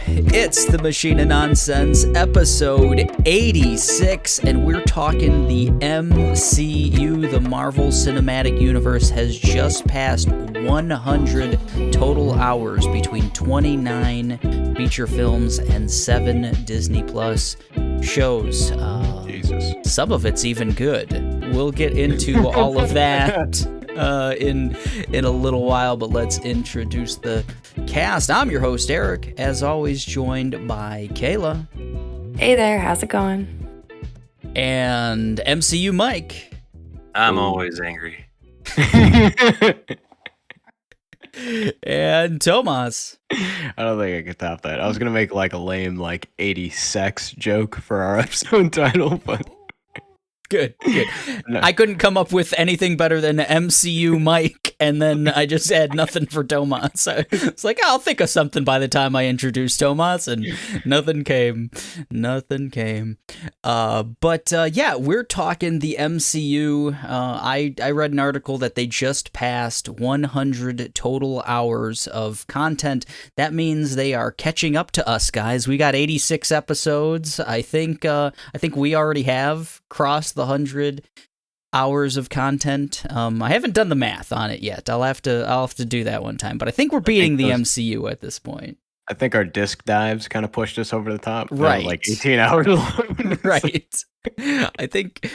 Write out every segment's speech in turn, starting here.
It's the Machine of Nonsense, episode 86, and we're talking the MCU. The Marvel Cinematic Universe has just passed 100 total hours between 29 feature films and 7 Disney Plus shows. Jesus. Some of it's even good. We'll get into all of that in a little while, but let's introduce the cast. I'm your host, Eric, as always, joined by Kayla. Hey there, how's it going? And MCU Mike. I'm always angry. And Tomas. I don't think I could top that. I was gonna make like a lame 80 sex joke for our episode title, but Good. No. I couldn't come up with anything better than MCU Mike, and then I just had nothing for Tomas. It's like, I'll think of something by the time I introduce Tomas, and nothing came. Yeah, we're talking the MCU. I read an article that they just passed 100 total hours of content. That means they are catching up to us, guys. We got 86 episodes. I think we already have crossed the 100 hours of content. I haven't done the math on it yet. I'll have to do that one time. But I think we're beating the MCU at this point. I think our disc dives kind of pushed us over the top. Right. Like 18 hours long. Right. I think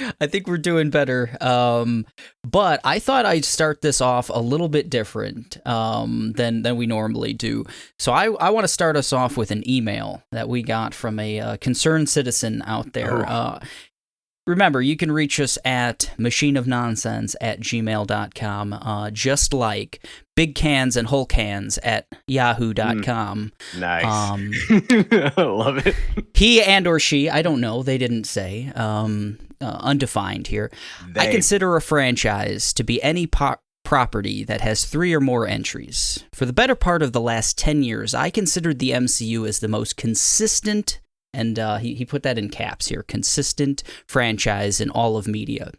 we're doing better. But I thought I'd start this off a little bit different than we normally do. So I want to start us off with an email that we got from a concerned citizen out there. Remember, you can reach us at machineofnonsense@gmail.com, just like Big Cans and Whole Cans at yahoo.com. Nice. I love it. He and or she, I don't know, they didn't say, undefined here. I consider a franchise to be any property that has 3 or more entries. For the better part of the last 10 years, I considered the MCU as the most consistent, and he put that in caps here, consistent franchise in all of media.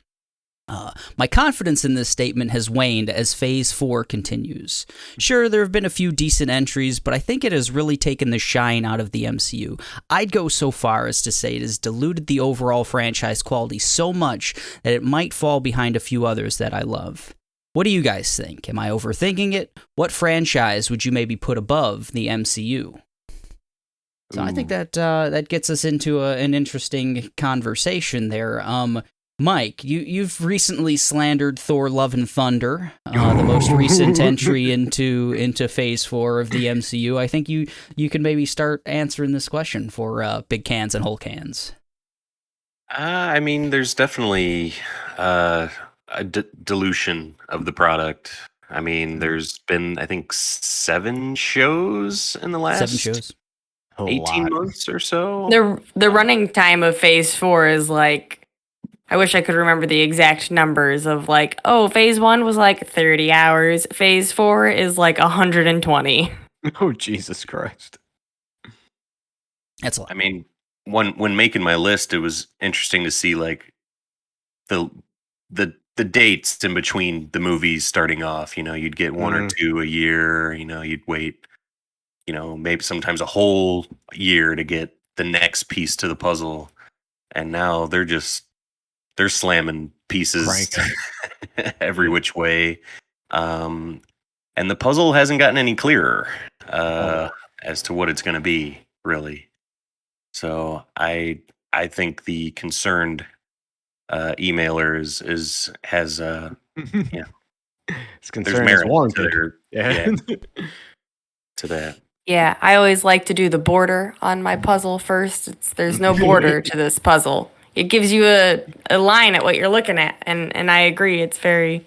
My confidence in this statement has waned as Phase 4 continues. Sure, there have been a few decent entries, but I think it has really taken the shine out of the MCU. I'd go so far as to say it has diluted the overall franchise quality so much that it might fall behind a few others that I love. What do you guys think? Am I overthinking it? What franchise would you maybe put above the MCU? So I think that gets us into an interesting conversation there. Mike, you've recently slandered Thor: Love and Thunder, the most recent entry into Phase 4 of the MCU. I think you can maybe start answering this question for Big Cans and Whole Cans. I mean, there's definitely a dilution of the product. I mean, there's been, I think, 7 shows in the last 7 shows. 18 months or so. The running time of Phase 4 is like, I wish I could remember the exact numbers of Phase 1 was 30 hours. Phase 4 is 120. Oh, Jesus Christ. That's a lot. I mean, when making my list, it was interesting to see the dates in between the movies starting off. You'd get 1 or 2 a year. You'd wait, maybe sometimes a whole year to get the next piece to the puzzle. And now they're slamming pieces every which way. And the puzzle hasn't gotten any clearer as to what it's going to be, really. So I think the concerned emailer has His there's concern is merit warranted. to that. Yeah, I always like to do the border on my puzzle first. There's no border to this puzzle. It gives you a line at what you're looking at, and I agree. It's very,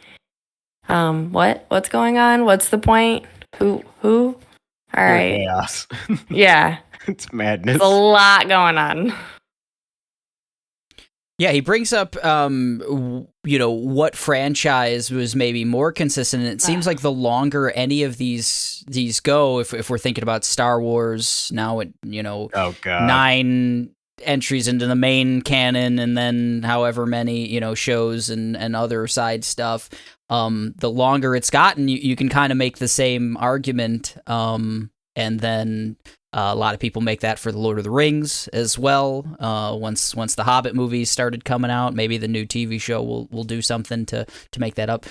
what's going on? What's the point? Who? All right. Chaos. Yeah. It's madness. There's a lot going on. Yeah, he brings up, what franchise was maybe more consistent. And it seems like the longer any of these go, if we're thinking about Star Wars now, at 9 entries into the main canon, and then however many shows and other side stuff. The longer it's gotten, you can kind of make the same argument. And then A lot of people make that for the Lord of the Rings as well. Once the Hobbit movies started coming out, maybe the new TV show will do something to make that up.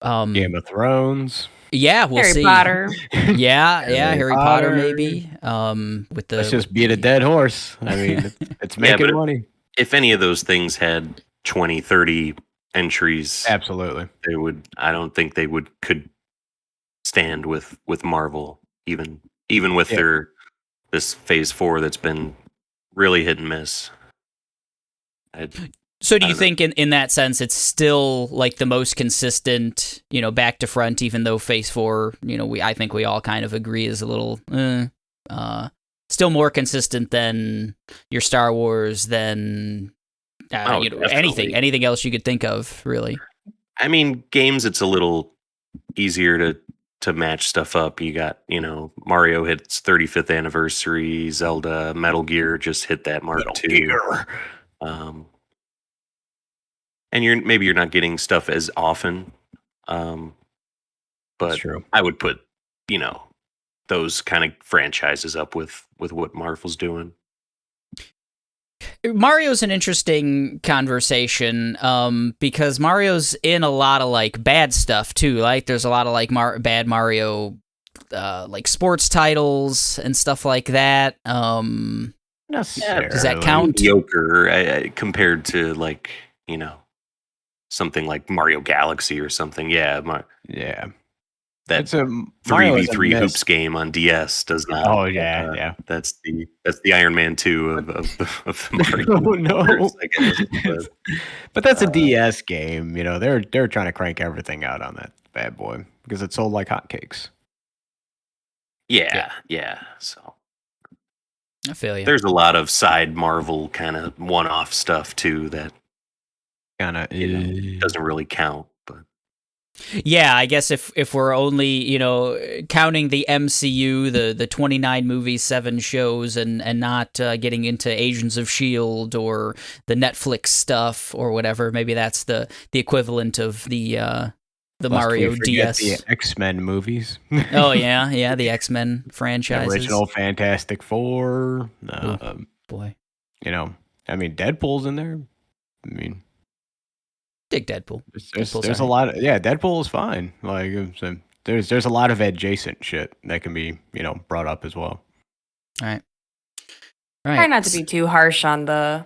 Game of Thrones. Yeah, we'll Harry see. Potter. Yeah, Harry Potter maybe. With the let's just beat a dead horse. I mean, it's making money. If any of those things had 20, 30 entries, absolutely, they would. I don't think they could stand with Marvel, even with their this Phase 4 that's been really hit and miss. So do you think in that sense it's still like the most consistent, back to front, even though Phase 4, I think we all kind of agree is a little still more consistent than your Star Wars, than anything else you could think of, really? I mean, games, it's a little easier to match stuff up. You got, Mario hit its 35th anniversary, Zelda, Metal Gear just hit that mark too. And you're not getting stuff as often. But true. I would put, those kind of franchises up with what Marvel's doing. Mario's an interesting conversation because Mario's in a lot of like bad stuff too. Like there's a lot of like bad Mario like sports titles and stuff like that. Does that count? Mediocre compared to like, something like Mario Galaxy or something. Yeah. That 3v3 hoops game on DS does not. Oh yeah. That's the Iron Man 2 of the Mario. Oh no. I guess. But that's a DS game. They're trying to crank everything out on that bad boy because it sold like hotcakes. Yeah. So I feel you. There's a lot of side Marvel kind of one-off stuff too that kind of doesn't really count. But yeah, I guess if we're only counting the MCU, the 29 movies, 7 shows, and not getting into Agents of S.H.I.E.L.D. or the Netflix stuff or whatever, maybe that's the equivalent of the Mario DS. The X-Men movies. Oh yeah, the X-Men franchises. The original Fantastic Four. Boy. I mean, Deadpool's in there. I mean, dig Deadpool. There's a lot of Deadpool is fine. Like there's a lot of adjacent shit that can be brought up as well. All right. Try not to be too harsh on the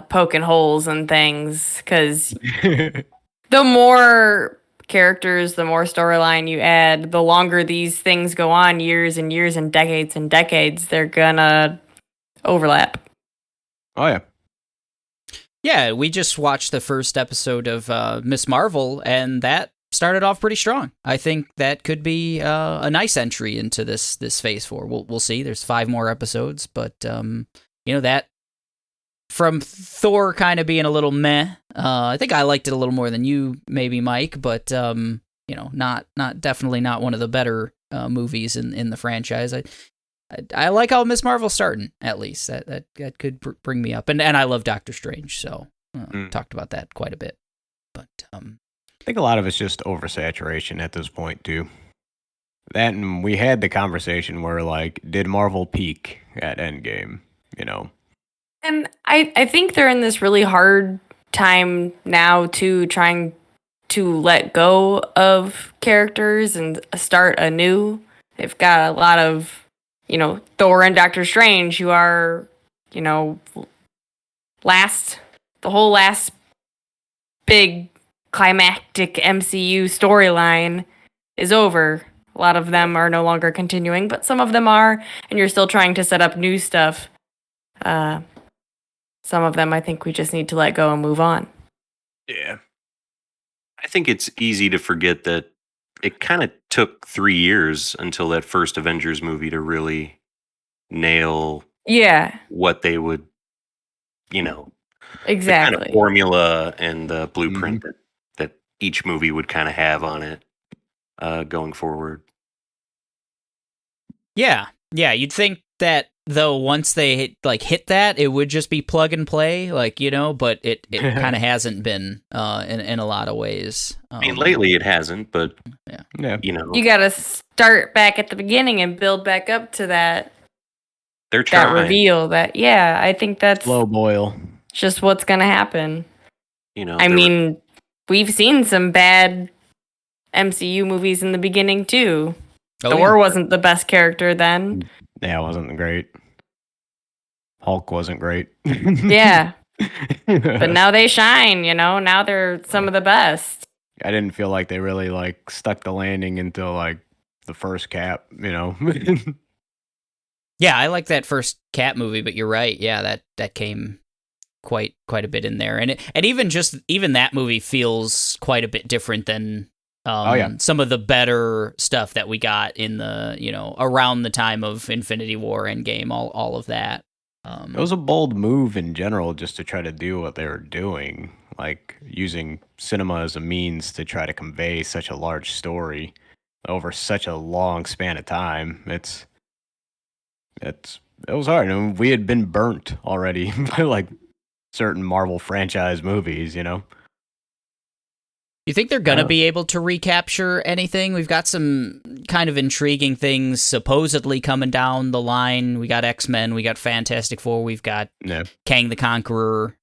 poking holes and things, because the more characters, the more storyline you add, the longer these things go on, years and years and decades, they're gonna overlap. Oh yeah. Yeah, we just watched the first episode of Miss Marvel, and that started off pretty strong. I think that could be a nice entry into this Phase 4. We'll see. There's 5 more episodes, but that from Thor kind of being a little meh. I think I liked it a little more than you, maybe Mike, but definitely not one of the better movies in the franchise. I like how Miss Marvel's starting, at least. That could bring me up. And I love Doctor Strange, so talked about that quite a bit. But I think a lot of it's just oversaturation at this point, too. That, and we had the conversation where, like, did Marvel peak at Endgame, And I think they're in this really hard time now, too, trying to let go of characters and start anew. They've got a lot of Thor and Doctor Strange, who are, the whole last big climactic MCU storyline is over. A lot of them are no longer continuing, but some of them are, and you're still trying to set up new stuff. Some of them I think we just need to let go and move on. Yeah. I think it's easy to forget that it kind of took 3 years until that first Avengers movie to really nail what they would, exactly, the kind of formula and the blueprint that each movie would kind of have on it going forward. Yeah, you'd think that though once they hit that, it would just be plug and play, but it kind of hasn't been in a lot of ways. I mean, lately it hasn't, but you got to start back at the beginning and build back up to that. They're that trying. reveal. That I think that's Slow boil. just what's gonna happen. I they're- mean, we've seen some bad MCU movies in the beginning too. Thor wasn't the best character then. Yeah, it wasn't great. Hulk wasn't great. Yeah. But now they shine, now they're some of the best. I didn't feel like they really like stuck the landing until like the first Cap, Yeah, I like that first Cap movie, but you're right. Yeah, that came quite a bit in there, and even that movie feels quite a bit different than some of the better stuff that we got in the around the time of Infinity War, Endgame, all of that. It was a bold move in general just to try to do what they were doing, like using cinema as a means to try to convey such a large story over such a long span of time. It was hard. I mean, we had been burnt already by like certain Marvel franchise movies, You think they're going to be able to recapture anything? We've got some kind of intriguing things supposedly coming down the line. We got X-Men, we got Fantastic Four, we've got Kang the Conqueror,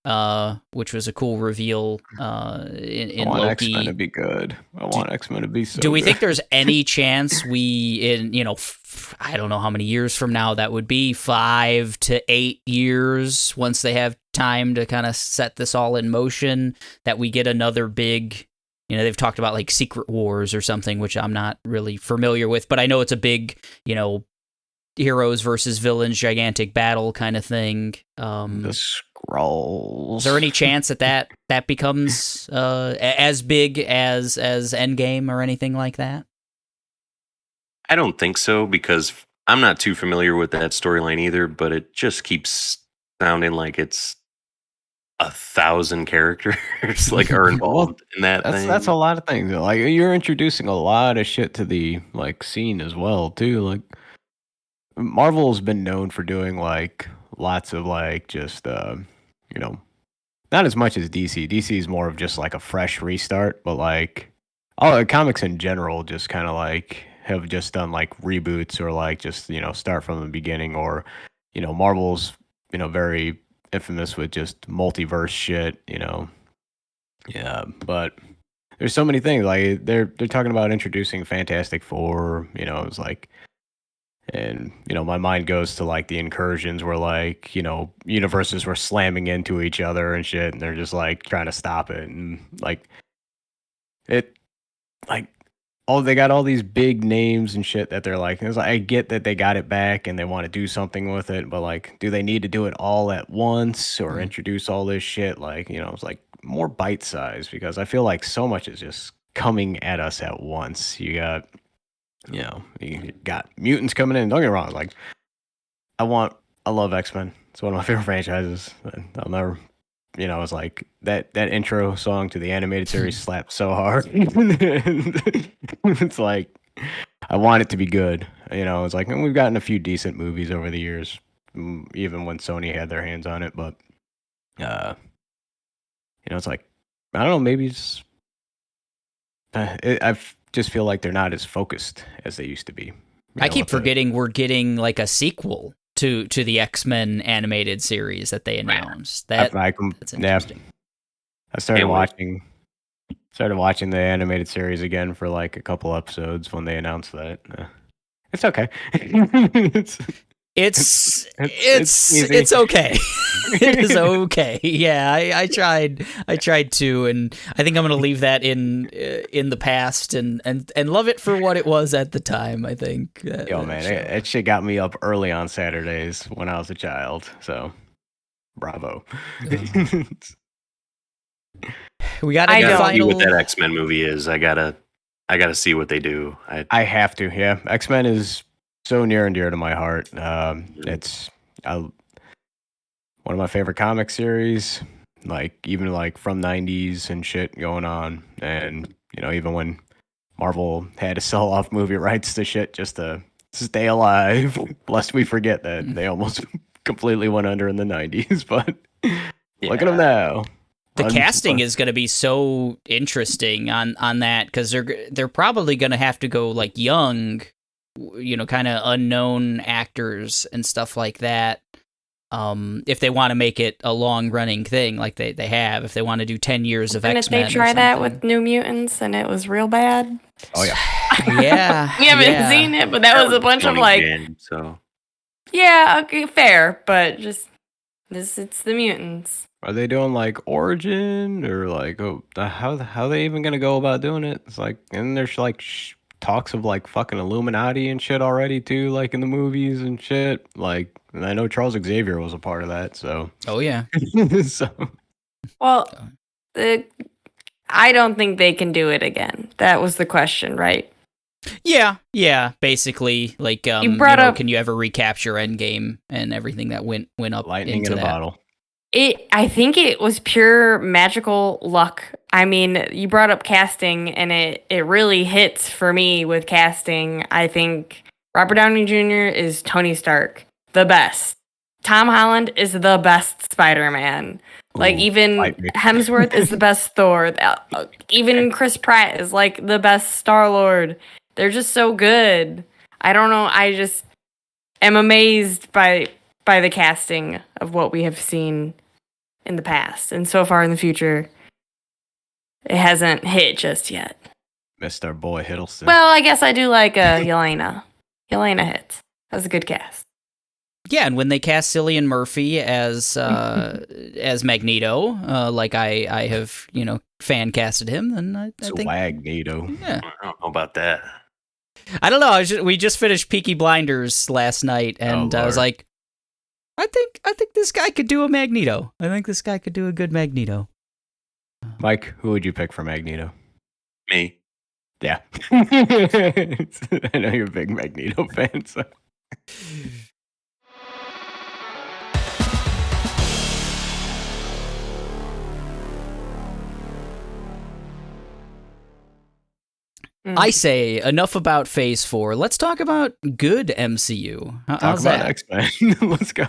which was a cool reveal in I want Loki. X-Men to be good. I want X-Men to be so Do we good. think there's any chance I don't know how many years from now that would be, 5 to 8 years, once they have time to kind of set this all in motion, that we get another big... they've talked about like Secret Wars or something, which I'm not really familiar with, but I know it's a big, heroes versus villains, gigantic battle kind of thing. The Skrulls. Is there any chance that becomes as big as Endgame or anything like that? I don't think so, because I'm not too familiar with that storyline either, but it just keeps sounding like it's 1,000 characters like are involved in that thing. That's a lot of things. Like you're introducing a lot of shit to the like scene as well too. Like Marvel's been known for doing like lots of like just not as much as DC. DC is more of just like a fresh restart, but like all the comics in general just kind of like have just done like reboots or like just start from the beginning, or Marvel's very infamous with just multiverse shit, Yeah, but there's so many things. Like they're talking about introducing Fantastic Four, it's like, and my mind goes to like the incursions where like, universes were slamming into each other and shit, and they're just like trying to stop it, and like it like they got all these big names and shit that they're like, it's like, I get that they got it back and they want to do something with it, but like, do they need to do it all at once or introduce all this shit? Like, it's like more bite size, because I feel like so much is just coming at us at once. You got, you got mutants coming in. Don't get me wrong. Like, I love X-Men. It's one of my favorite franchises. I'll never, it's like that intro song to the animated series slapped so hard. It's like, I want it to be good. It's like, and we've gotten a few decent movies over the years, even when Sony had their hands on it. But, it's like, I don't know, maybe it's, I just feel like they're not as focused as they used to be. I keep forgetting we're getting like a sequel to the X-Men animated series that they announced. That's interesting. I started watching the animated series again for like a couple episodes when they announced that. It's okay. It's okay. It is okay. Yeah, I tried to, and I think I'm gonna leave that in the past and love it for what it was at the time. I think. Yo, man, that shit got me up early on Saturdays when I was a child. So, bravo. We got to see what that X-Men movie is. I gotta see what they do. I have to. Yeah, X-Men is so near and dear to my heart. It's one of my favorite comic series. Like even like from '90s and shit going on, and even when Marvel had to sell off movie rights to shit just to stay alive, lest we forget that they almost completely went under in the '90s. But look at them now. The casting is going to be so interesting on that, because they're probably going to have to go like young kind of unknown actors and stuff like that. If they want to make it a long-running thing, like they have, if they want to do 10 years of X-Men. Didn't they try that with New Mutants and it was real bad? Oh yeah. Yeah. We haven't seen it, but that was a bunch of like. So. Yeah, okay, fair, but just it's the mutants. Are they doing like Origin or like how are they even gonna go about doing it? It's like, and there's like talks of like fucking Illuminati and shit already too, like in the movies and shit. Like, and I know Charles Xavier was a part of that, so. Oh yeah. So. Well, I don't think they can do it again. That was the question, right? Yeah. Basically, like, you brought up, can you ever recapture Endgame and everything that went up lightning into in a that? bottle? I think it was pure magical luck. I mean, you brought up casting, and it really hits for me with casting. I think Robert Downey Jr. is Tony Stark, the best. Tom Holland is the best Spider-Man. Like, even Hemsworth is the best Thor. Even Chris Pratt is like the best Star-Lord. They're just so good. I don't know. I just am amazed by the casting of what we have seen in the past. And so far in the future, it hasn't hit just yet. Missed our boy Hiddleston. Well, I guess I do like Yelena. Yelena hits. That was a good cast. Yeah, and when they cast Cillian Murphy as Magneto, like I have, fan casted him, then I think Magneto. Yeah. I don't know about that. I don't know. We just finished Peaky Blinders last night, and I was like, I think this guy could do a Magneto. I think this guy could do a good Magneto. Mike, who would you pick for Magneto? Me. Yeah. I know you're a big Magneto fan, so. I say enough about Phase 4. Let's talk about good MCU. How's talk about that? X-Men. Let's go.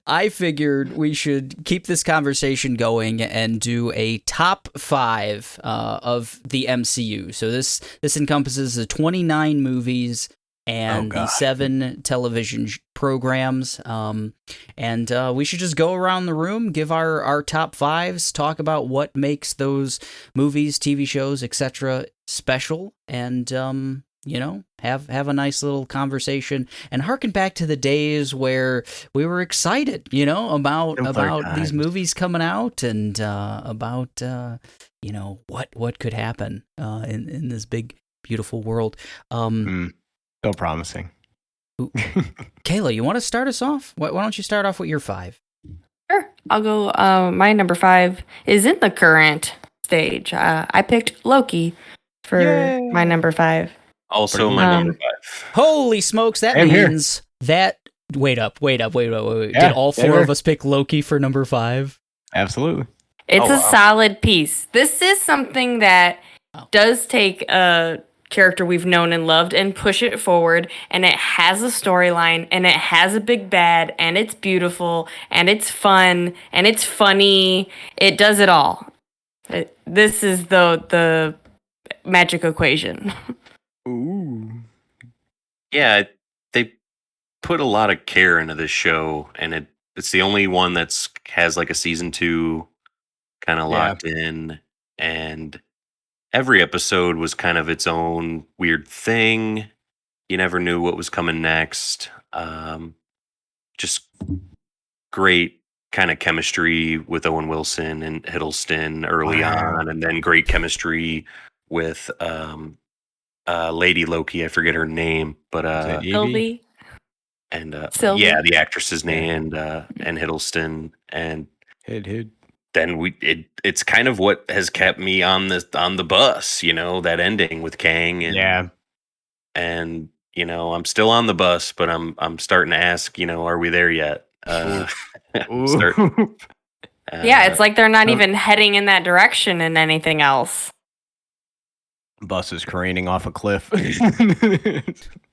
I figured we should keep this conversation going and do a top 5 of the MCU. So this encompasses the 29 movies and the 7 television programs. And we should just go around the room, give our top 5s, talk about what makes those movies, TV shows, etc. special, and have a nice little conversation and harken back to the days where we were excited, about these movies coming out and about what could happen in this big beautiful world. So promising. Kayla, you want to start us off? Why don't you start off with your 5? Sure. I'll go. My number 5 is in the current stage. I picked Loki for my number 5. Also my number 5. Holy smokes, that means that... Wait up. Yeah, Did all 4 of us pick Loki for number 5? Absolutely. It's a solid piece. This is something that does take a character we've known and loved and push it forward, and it has a storyline, and it has a big bad, and it's beautiful, and it's fun, and it's funny. It does it all. This is the magic equation. Ooh. Yeah, they put a lot of care into this show, and it's the only one that's has like a season 2 kind of locked in, and every episode was kind of its own weird thing. You never knew what was coming next. Just great kind of chemistry with Owen Wilson and Hiddleston early on, and then great chemistry with Lady Loki. I forget her name, but Sylvie. And Sylvie. yeah, the actress's name, and Hiddleston, and Hid. then it's kind of what has kept me on the bus, that ending with Kang, and and I'm still on the bus, but I'm starting to ask, are we there yet? Yeah, it's like they're not even heading in that direction in anything else. Bus is careening off a cliff.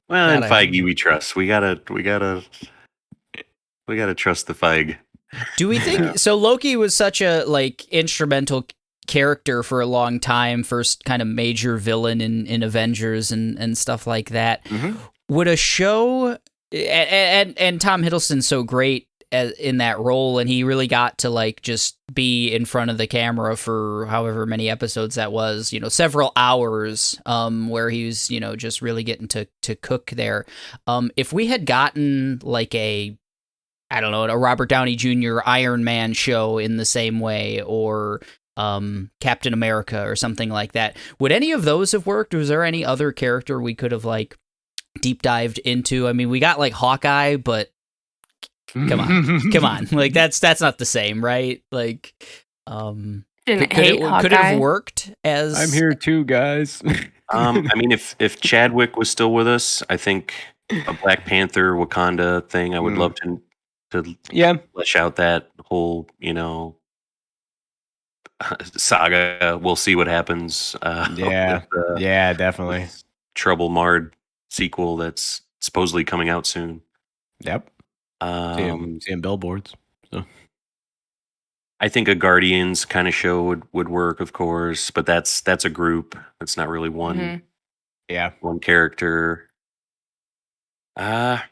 Well, in Feige we trust. We gotta trust the Feige. Do we think so? Loki was such a instrumental character for a long time, first kind of major villain in Avengers and stuff like that. Would a show and Tom Hiddleston's so great in that role, and he really got to like just be in front of the camera for however many episodes that was, several hours, where he was, just really getting to cook there. If we had gotten like a Robert Downey Jr. Iron Man show in the same way, or Captain America or something like that, would any of those have worked? Was there any other character we could have like deep dived into? I mean, we got like Hawkeye, but come on, like that's not the same, right? Like, could it have worked as I'm here too, guys? I mean, if Chadwick was still with us, I think a Black Panther Wakanda thing, I would love to flesh out that whole saga. We'll see what happens. Yeah, definitely. Trouble Marred sequel that's supposedly coming out soon. Yep. Seeing billboards. So I think a Guardians kind of show would work, of course, but that's a group. That's not really one. One character. I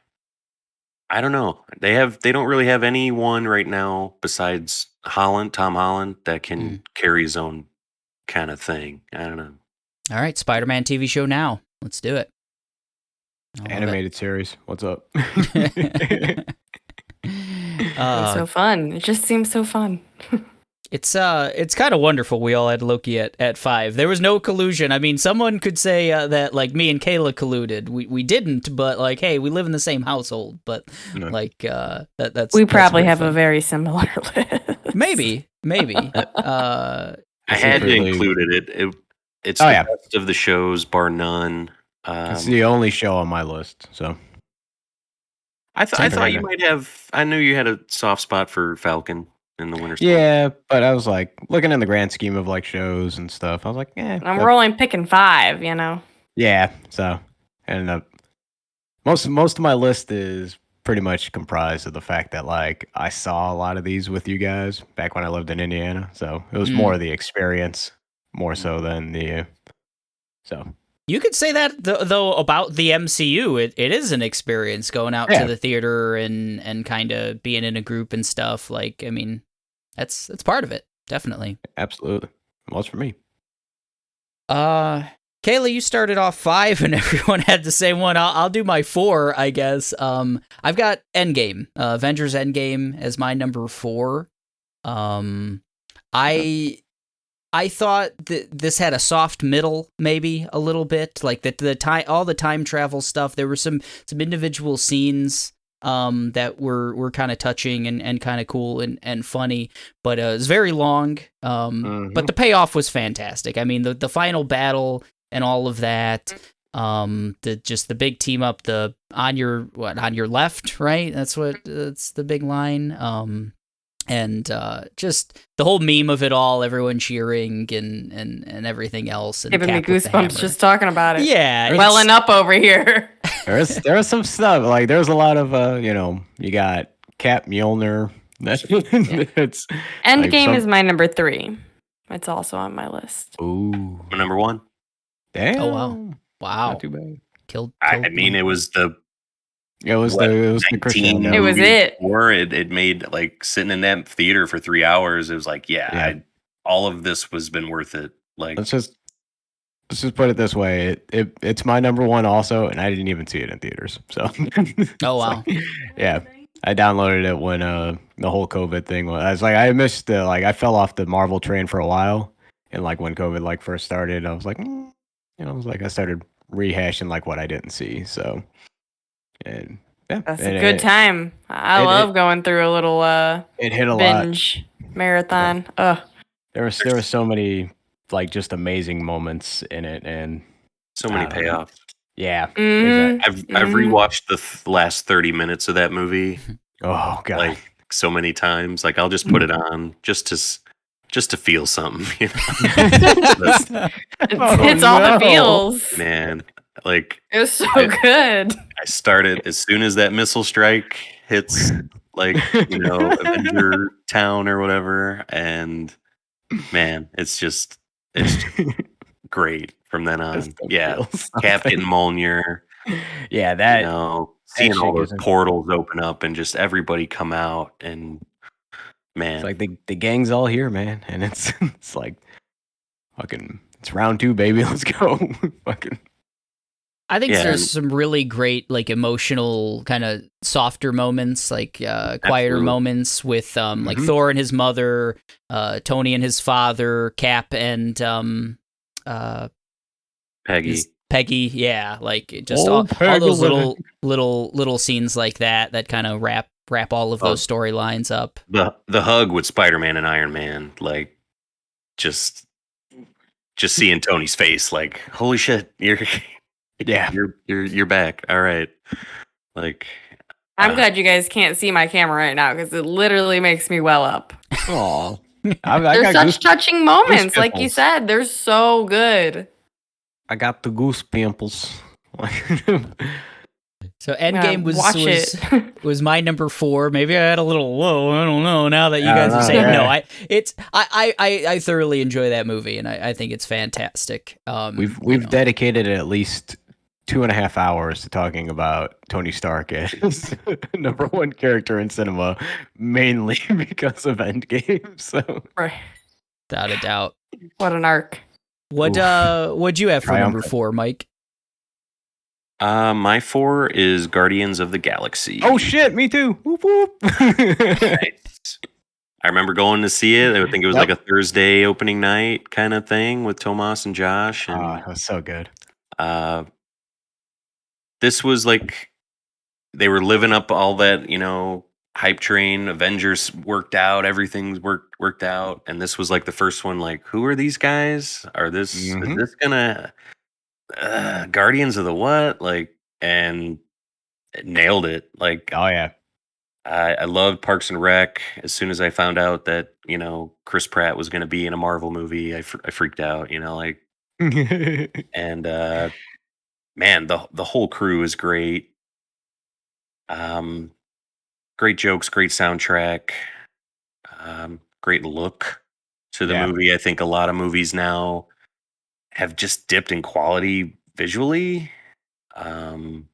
don't know. They don't really have anyone right now besides Tom Holland, that can carry his own kind of thing. I don't know. All right, Spider-Man TV show now. Let's do it. Animated series. What's up? It's so fun. It just seems so fun. It's kind of wonderful. We all had Loki at 5. There was no collusion. I mean, someone could say that like me and Kayla colluded. We didn't, but like, hey, we live in the same household. But like that's we probably have a very similar list. Maybe. I had to include it. It's the best of the shows, bar none. It's the only show on my list. So I thought you might have. I knew you had a soft spot for Falcon in the Winter Soldier. Yeah, but I was like looking in the grand scheme of like shows and stuff. I was like, I'm rolling picking 5. Yeah, so ended up most of my list is pretty much comprised of the fact that like I saw a lot of these with you guys back when I lived in Indiana. So it was more of the experience, more so than the so. You could say that though about the MCU. It is an experience going out to the theater and kind of being in a group and stuff. Like, I mean, that's part of it, definitely. Absolutely, it was for me. Kayla, you started off 5, and everyone had the same one. I'll do my 4, I guess. I've got Endgame, Avengers Endgame as my number 4. I thought that this had a soft middle, maybe a little bit, like all the time travel stuff. There were some individual scenes that were kind of touching and kind of cool and funny, but it was very long. But the payoff was fantastic. I mean, the final battle and all of that. The big team up, on your left, right? That's the big line. And just the whole meme of it all, everyone cheering and everying else. And giving me goosebumps just talking about it. Yeah. Welling up over here. There was some stuff. Like, there's a lot of, you got Cap Mjolnir. Endgame is my number 3. It's also on my list. Ooh. My number 1. Damn. Oh, wow. Not too bad. Killed I mean, it was the... It was the Christian. It was it. Or it made like sitting in that theater for 3 hours. It was like, all of this was been worth it. Like, let's just put it this way. It's my number 1 also, and I didn't even see it in theaters. So. Oh wow. Yeah, I downloaded it when the whole COVID thing was. I was like, I missed I fell off the Marvel train for a while, and like when COVID like first started, I was like, I started rehashing like what I didn't see. So. And that's a good time. I love going through a little it hit a binge marathon. There were so many like just amazing moments in it, and so many payoffs. Yeah, exactly. I've rewatched the last 30 minutes of that movie. Oh god, like so many times. Like I'll just put it on just to feel something. It's all the feels, man. Like it was so good. I started as soon as that missile strike hits, like Avenger Town or whatever, and Man, it's great from then I on. still Yeah, feel Captain something. Mjolnir, Yeah, you that know, that seeing all shit those gives him. portals open up and just everybody come out, and It's man, like the gang's all here, man, and it's like fucking. It's round 2, baby. Let's go. Fucking. I think yeah, there's some really great, like, emotional kind of softer moments, like quieter absolutely. moments with like Mhm. Thor and his mother, Tony and his father, Cap and uh, Peggy. Peggy. Yeah, like just Oh, all those Peggy. little scenes like that kind of wrap all of those Oh, storylines up. the hug with Spider-Man and Iron Man, like just seeing Tony's face, like holy shit, Yeah. you're back. All right, like I'm glad you guys can't see my camera right now because it literally makes me well up. Oh, I There's got such touching moments, like you pimples. said. They're so good. I got the goose pimples. So Endgame Watch it. was my number 4. Maybe I had a little low. I don't know. Now that you I don't guys are know, saying no, yeah. I thoroughly enjoy that movie, and I think it's fantastic. We've dedicated at least 2.5 hours to talking about Tony Stark as number 1 character in cinema, mainly because of Endgame. So Right. without a doubt. What an arc. What'd you have for number Triumphant. 4, Mike? my 4 is Guardians of the Galaxy. Oh shit, me too. Whoop whoop. Nice. I remember going to see it. I think it was Yep. like a Thursday opening night kind of thing with Tomas and Josh, Oh, and that was so good. this was like they were living up all that, hype train. Avengers worked out, everything's worked out, and this was like the first one. Like, who are these guys? Is Mhm. this gonna Guardians of the what? Like, and it nailed it. Like, Oh yeah. I loved Parks and Rec. As soon as I found out that Chris Pratt was going to be in a Marvel movie, I freaked out. Like, and man, the whole crew is great. Um, great jokes, great soundtrack, great look to the Yeah. movie. I think a lot of movies now have just dipped in quality visually, um,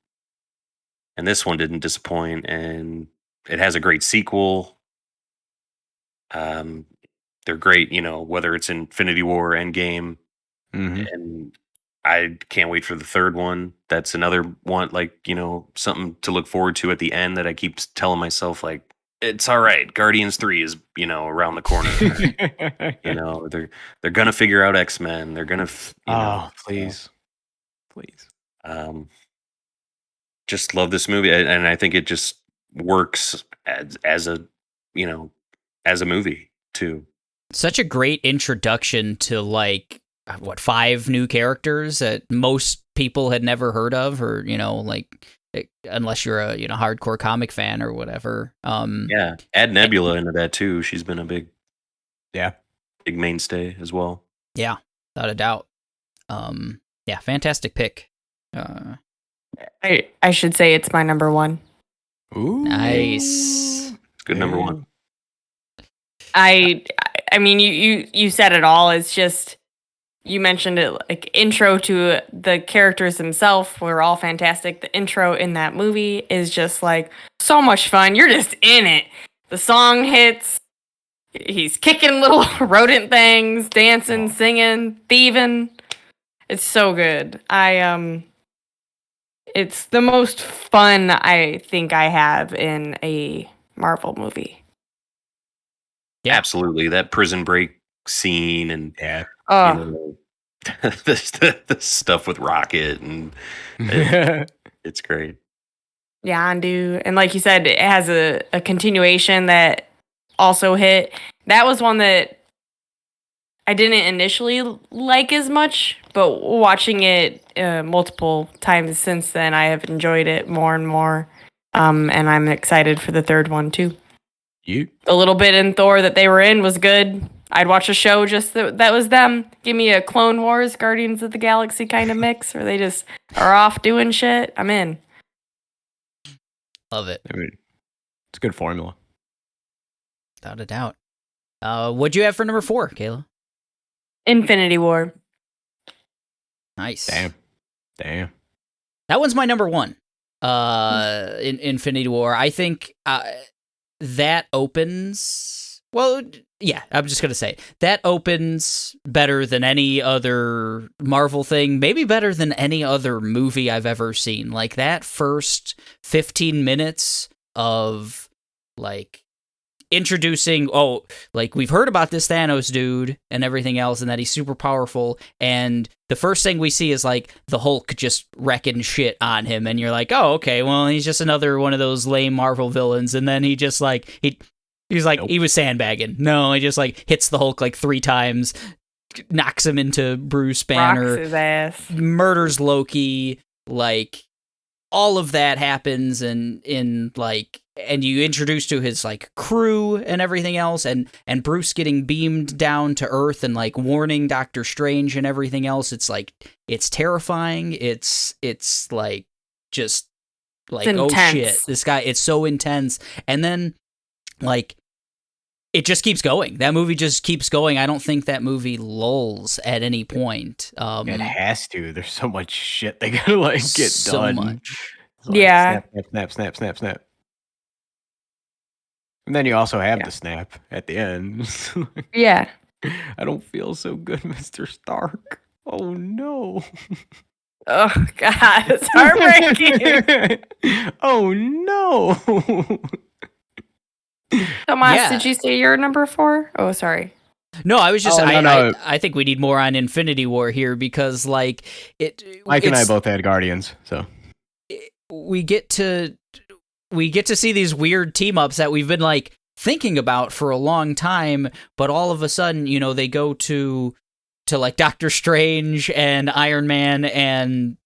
and this one didn't disappoint. And it has a great sequel. Um, they're great, whether it's Infinity War, Endgame, Mhm. and I can't wait for the third one. That's another one, like, something to look forward to at the end that I keep telling myself, like, it's all right. Guardians 3 is, around the corner. They're gonna figure out X-Men. They're gonna, Oh, please. Please. um, just love this movie, and I think it just works as a, you know, as a movie too. Such a great introduction to, like, what, 5 new characters that most people had never heard of, or like, unless you're a hardcore comic fan or whatever. Yeah, add Nebula into that too. She's been a big Yeah. mainstay as well. Yeah, without a doubt. Yeah, fantastic pick. I should say it's my number 1. Ooh. Nice. It's good number one. I mean you said it all. It's just you mentioned it, like, intro to the characters themselves were all fantastic. The intro in that movie is just like so much fun. You're just in it. The song hits. He's kicking little rodent things, dancing, singing, thieving. It's so good. It's the most fun I think I have in a Marvel movie. Yeah. Absolutely, that prison break scene, and Yeah. the stuff with Rocket, and it's great. Yondu. And like you said, it has a continuation that also hit. That was one that I didn't initially like as much, but watching it multiple times since then, I have enjoyed it more and more. And I'm excited for the third one too. You? The little bit in Thor that they were in was good. I'd watch a show just that was them. Give me a Clone Wars, Guardians of the Galaxy kind of mix where they just are off doing shit. I'm in. Love it. I mean, it's a good formula. Without a doubt. What'd you have for number 4, Kayla? Infinity War. Nice. Damn. That one's my number 1. In Infinity War. I think that opens. Well, yeah, I'm just gonna say that opens better than any other Marvel thing. Maybe better than any other movie I've ever seen. Like that first 15 minutes of like introducing, like we've heard about this Thanos dude and everything else, and that he's super powerful, and the first thing we see is like the Hulk just wrecking shit on him, and you're like, oh, okay, well, he's just another one of those lame Marvel villains, and then he just like he's like, nope. He was sandbagging. No, he just like hits the Hulk like 3 times, knocks him into Bruce Banner, rocks his ass, murders Loki, like all of that happens, and you introduce to his like crew and everything else, and Bruce getting beamed down to Earth and like warning Doctor Strange and everything else. It's like, it's terrifying. It's like just like, oh shit, this guy, it's so intense. And then like it just keeps going. That movie just keeps going. I don't think that movie lulls at any point. It has to. There's so much shit they gotta like get so done. Much. Like, yeah. Snap. And then you also have the snap at the end. Yeah. I don't feel so good, Mr. Stark. Oh no. Oh God, it's heartbreaking. Oh no. Tomas, did you say you're number 4? Oh, sorry. No, I was just. No. I think we need more on Infinity War here, because like Mike and I both had Guardians, so we get to see these weird team ups that we've been like thinking about for a long time, but all of a sudden, you know, they go to like Doctor Strange and Iron Man and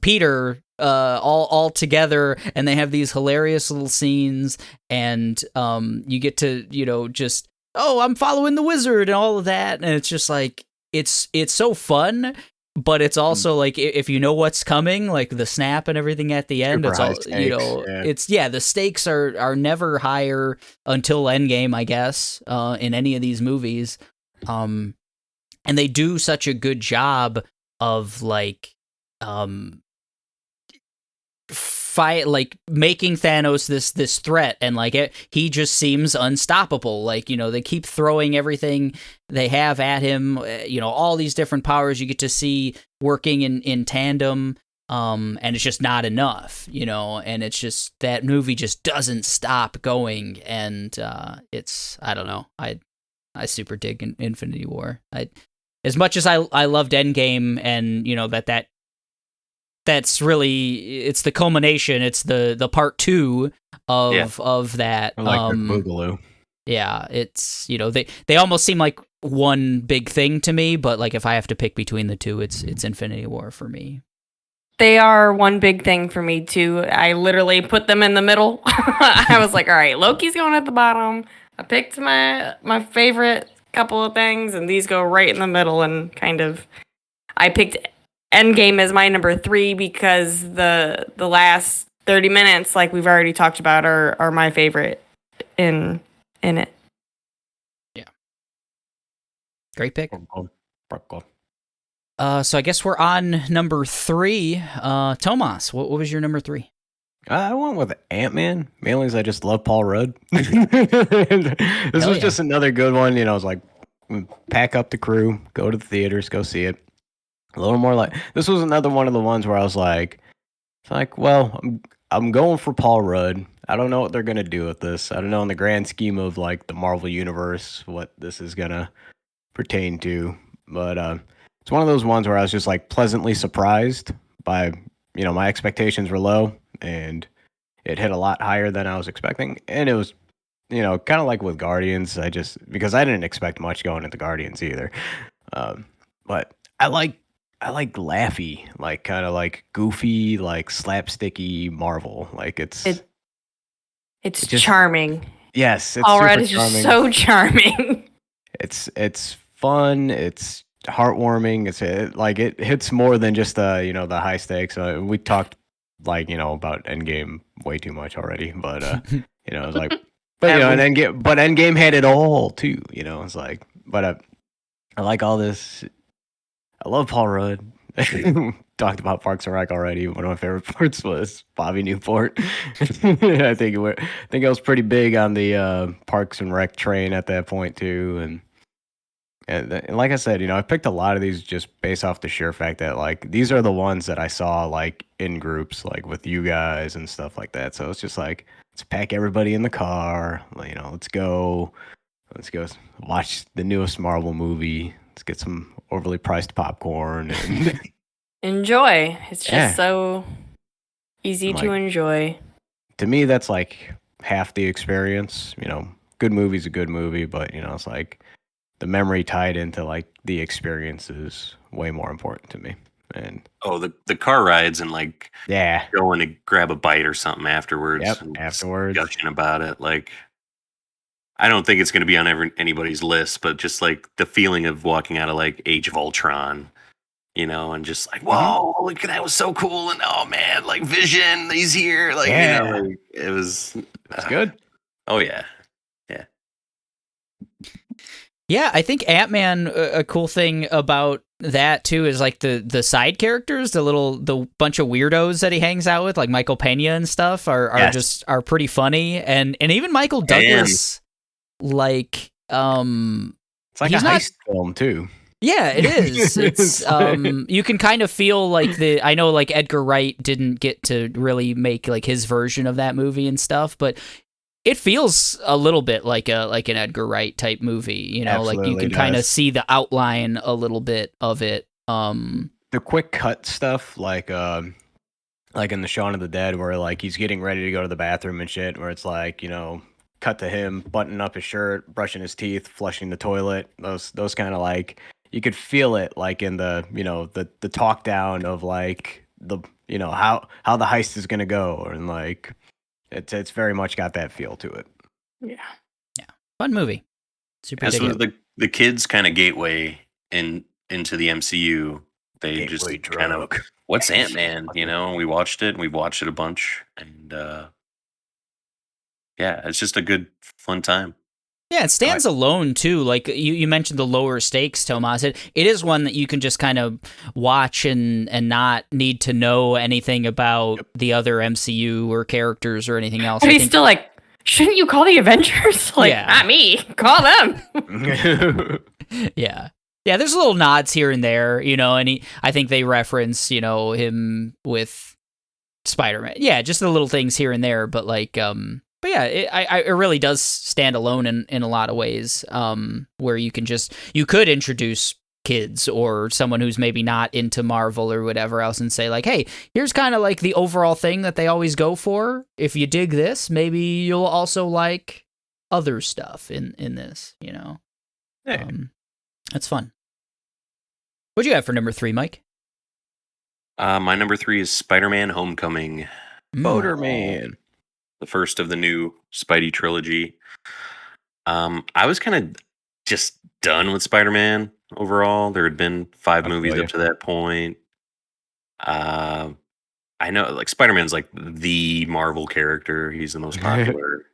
Peter all together, and they have these hilarious little scenes, and you get to, you know, just, oh, I'm following the wizard and all of that, and it's just like it's so fun, but it's also like, if you know what's coming, like the snap and everything at the end, it's all stakes, you know, it's the stakes are never higher until Endgame, I guess, in any of these movies, and they do such a good job of like making Thanos this threat, and like he just seems unstoppable. Like, you know, they keep throwing everything they have at him, you know, all these different powers you get to see working in tandem, and it's just not enough, you know, and it's just, that movie just doesn't stop going, and it's, I don't know, I super dig Infinity War. As much as I loved Endgame, and you know, that's really, it's the culmination. It's the part 2 of that. Boogaloo. Yeah, it's, you know, they almost seem like one big thing to me, but like if I have to pick between the two, it's Infinity War for me. They are one big thing for me too. I literally put them in the middle. I was like, all right, Loki's going at the bottom. I picked my favorite couple of things, and these go right in the middle, and kind of, I picked Endgame as my number 3 because the last 30 minutes, like we've already talked about, are my favorite in it. Yeah. Great pick. So I guess we're on number 3. Tomas, what was your number 3? I went with Ant-Man, mainly because I just love Paul Rudd. This was just another good one. You know, I was like, pack up the crew, go to the theaters, go see it. A little more like, this was another one of the ones where I was like, well, I'm going for Paul Rudd. I don't know what they're going to do with this. I don't know in the grand scheme of like the Marvel universe what this is going to pertain to. But it's one of those ones where I was just like pleasantly surprised by, you know, my expectations were low and it hit a lot higher than I was expecting. And it was, you know, kind of like with Guardians, because I didn't expect much going into Guardians either. But I like laughy, like kind of like goofy, like slapsticky Marvel. Like it's just charming. Yes, it's Paul Rudd is just so charming. It's fun. It's heartwarming. It hits more than just you know, the high stakes. We talked like, you know, about Endgame way too much already, but you know, it's like But you know, and Endgame had it all too. You know, it's like, but I like all this. I love Paul Rudd. Talked about Parks and Rec already. One of my favorite parts was Bobby Newport. I think it was pretty big on the Parks and Rec train at that point too. And like I said, you know, I picked a lot of these just based off the sheer fact that like these are the ones that I saw like in groups, like with you guys and stuff like that. So it's just like, let's pack everybody in the car. You know, let's go watch the newest Marvel movie. Let's get some overly priced popcorn and Enjoy. It's just so easy to enjoy. To me, that's like half the experience. You know, good movie's a good movie, but you know, it's like the memory tied into like the experience is way more important to me. And the car rides and like yeah, going to grab a bite or something afterwards. Yep, and afterwards, discussion about it. Like, I don't think it's going to be on anybody's list, but just like the feeling of walking out of like Age of Ultron, you know, and just like, whoa, look, that was so cool, and oh man, like Vision, he's here, like you know, like, it was. That's good. Oh yeah. Yeah, I think Ant-Man, a cool thing about that too is like the side characters, the bunch of weirdos that he hangs out with, like Michael Pena and stuff, are pretty funny, and even Michael Douglas, like it's like a heist film too. Yeah, it is. It's you can kind of feel like I know like Edgar Wright didn't get to really make like his version of that movie and stuff, but it feels a little bit like an Edgar Wright type movie, you know, Absolutely like you can kind of see the outline a little bit of it. The quick cut stuff, like in the Shaun of the Dead, where like he's getting ready to go to the bathroom and shit, where it's like, you know, cut to him buttoning up his shirt, brushing his teeth, flushing the toilet. Those kind of like, you could feel it like in the, you know, the talk down of like the, you know, how the heist is gonna go, and like it's very much got that feel to it. Yeah, fun movie. Super. As was the kids' kind of gateway into the MCU. They gateway just kind of, what's Ant-Man? You know, we watched it. We've watched it a bunch, and yeah, it's just a good fun time. Yeah, it stands alone too. Like you mentioned the lower stakes, Tomas. It is one that you can just kind of watch and not need to know anything about the other MCU or characters or anything else. But he's still like, shouldn't you call the Avengers? Like, not me. Call them. Yeah. Yeah, there's little nods here and there, you know, and I think they reference, you know, him with Spider-Man. Yeah, just the little things here and there, but like but yeah, it really does stand alone in a lot of ways, where you could introduce kids or someone who's maybe not into Marvel or whatever else and say like, hey, here's kind of like the overall thing that they always go for. If you dig this, maybe you'll also like other stuff in this, you know? Yeah. That's fun. What'd you have for number 3, Mike? My number 3 is Spider-Man Homecoming. Motorman. The first of the new Spidey trilogy. I was kind of just done with Spider-Man overall. There had been 5 movies up to that point. I know, like, Spider-Man's like the Marvel character. He's the most popular.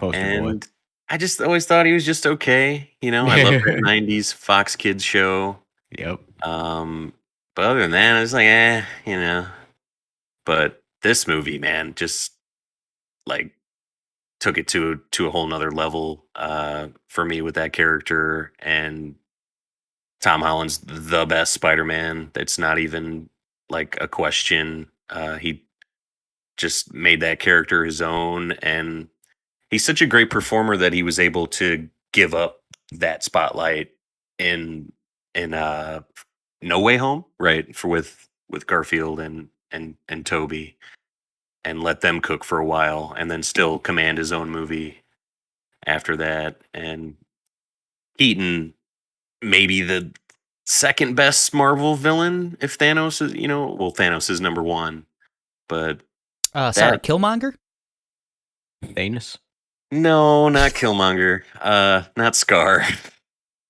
And boy. I just always thought he was just okay. You know, I love that 90s Fox Kids show. Yep. But other than that, I was like, you know. But this movie, man, just like took it to a whole nother level for me with that character. And Tom Holland's the best Spider-Man. It's not even like a question. He just made that character his own, and he's such a great performer that he was able to give up that spotlight in No Way Home, right? With Garfield and Toby, and let them cook for a while, and then still command his own movie after that. And Keaton, maybe the second best Marvel villain, if Thanos is, you know, well, Thanos is number 1, but Killmonger? Thanos? No, not Killmonger. Not Scar.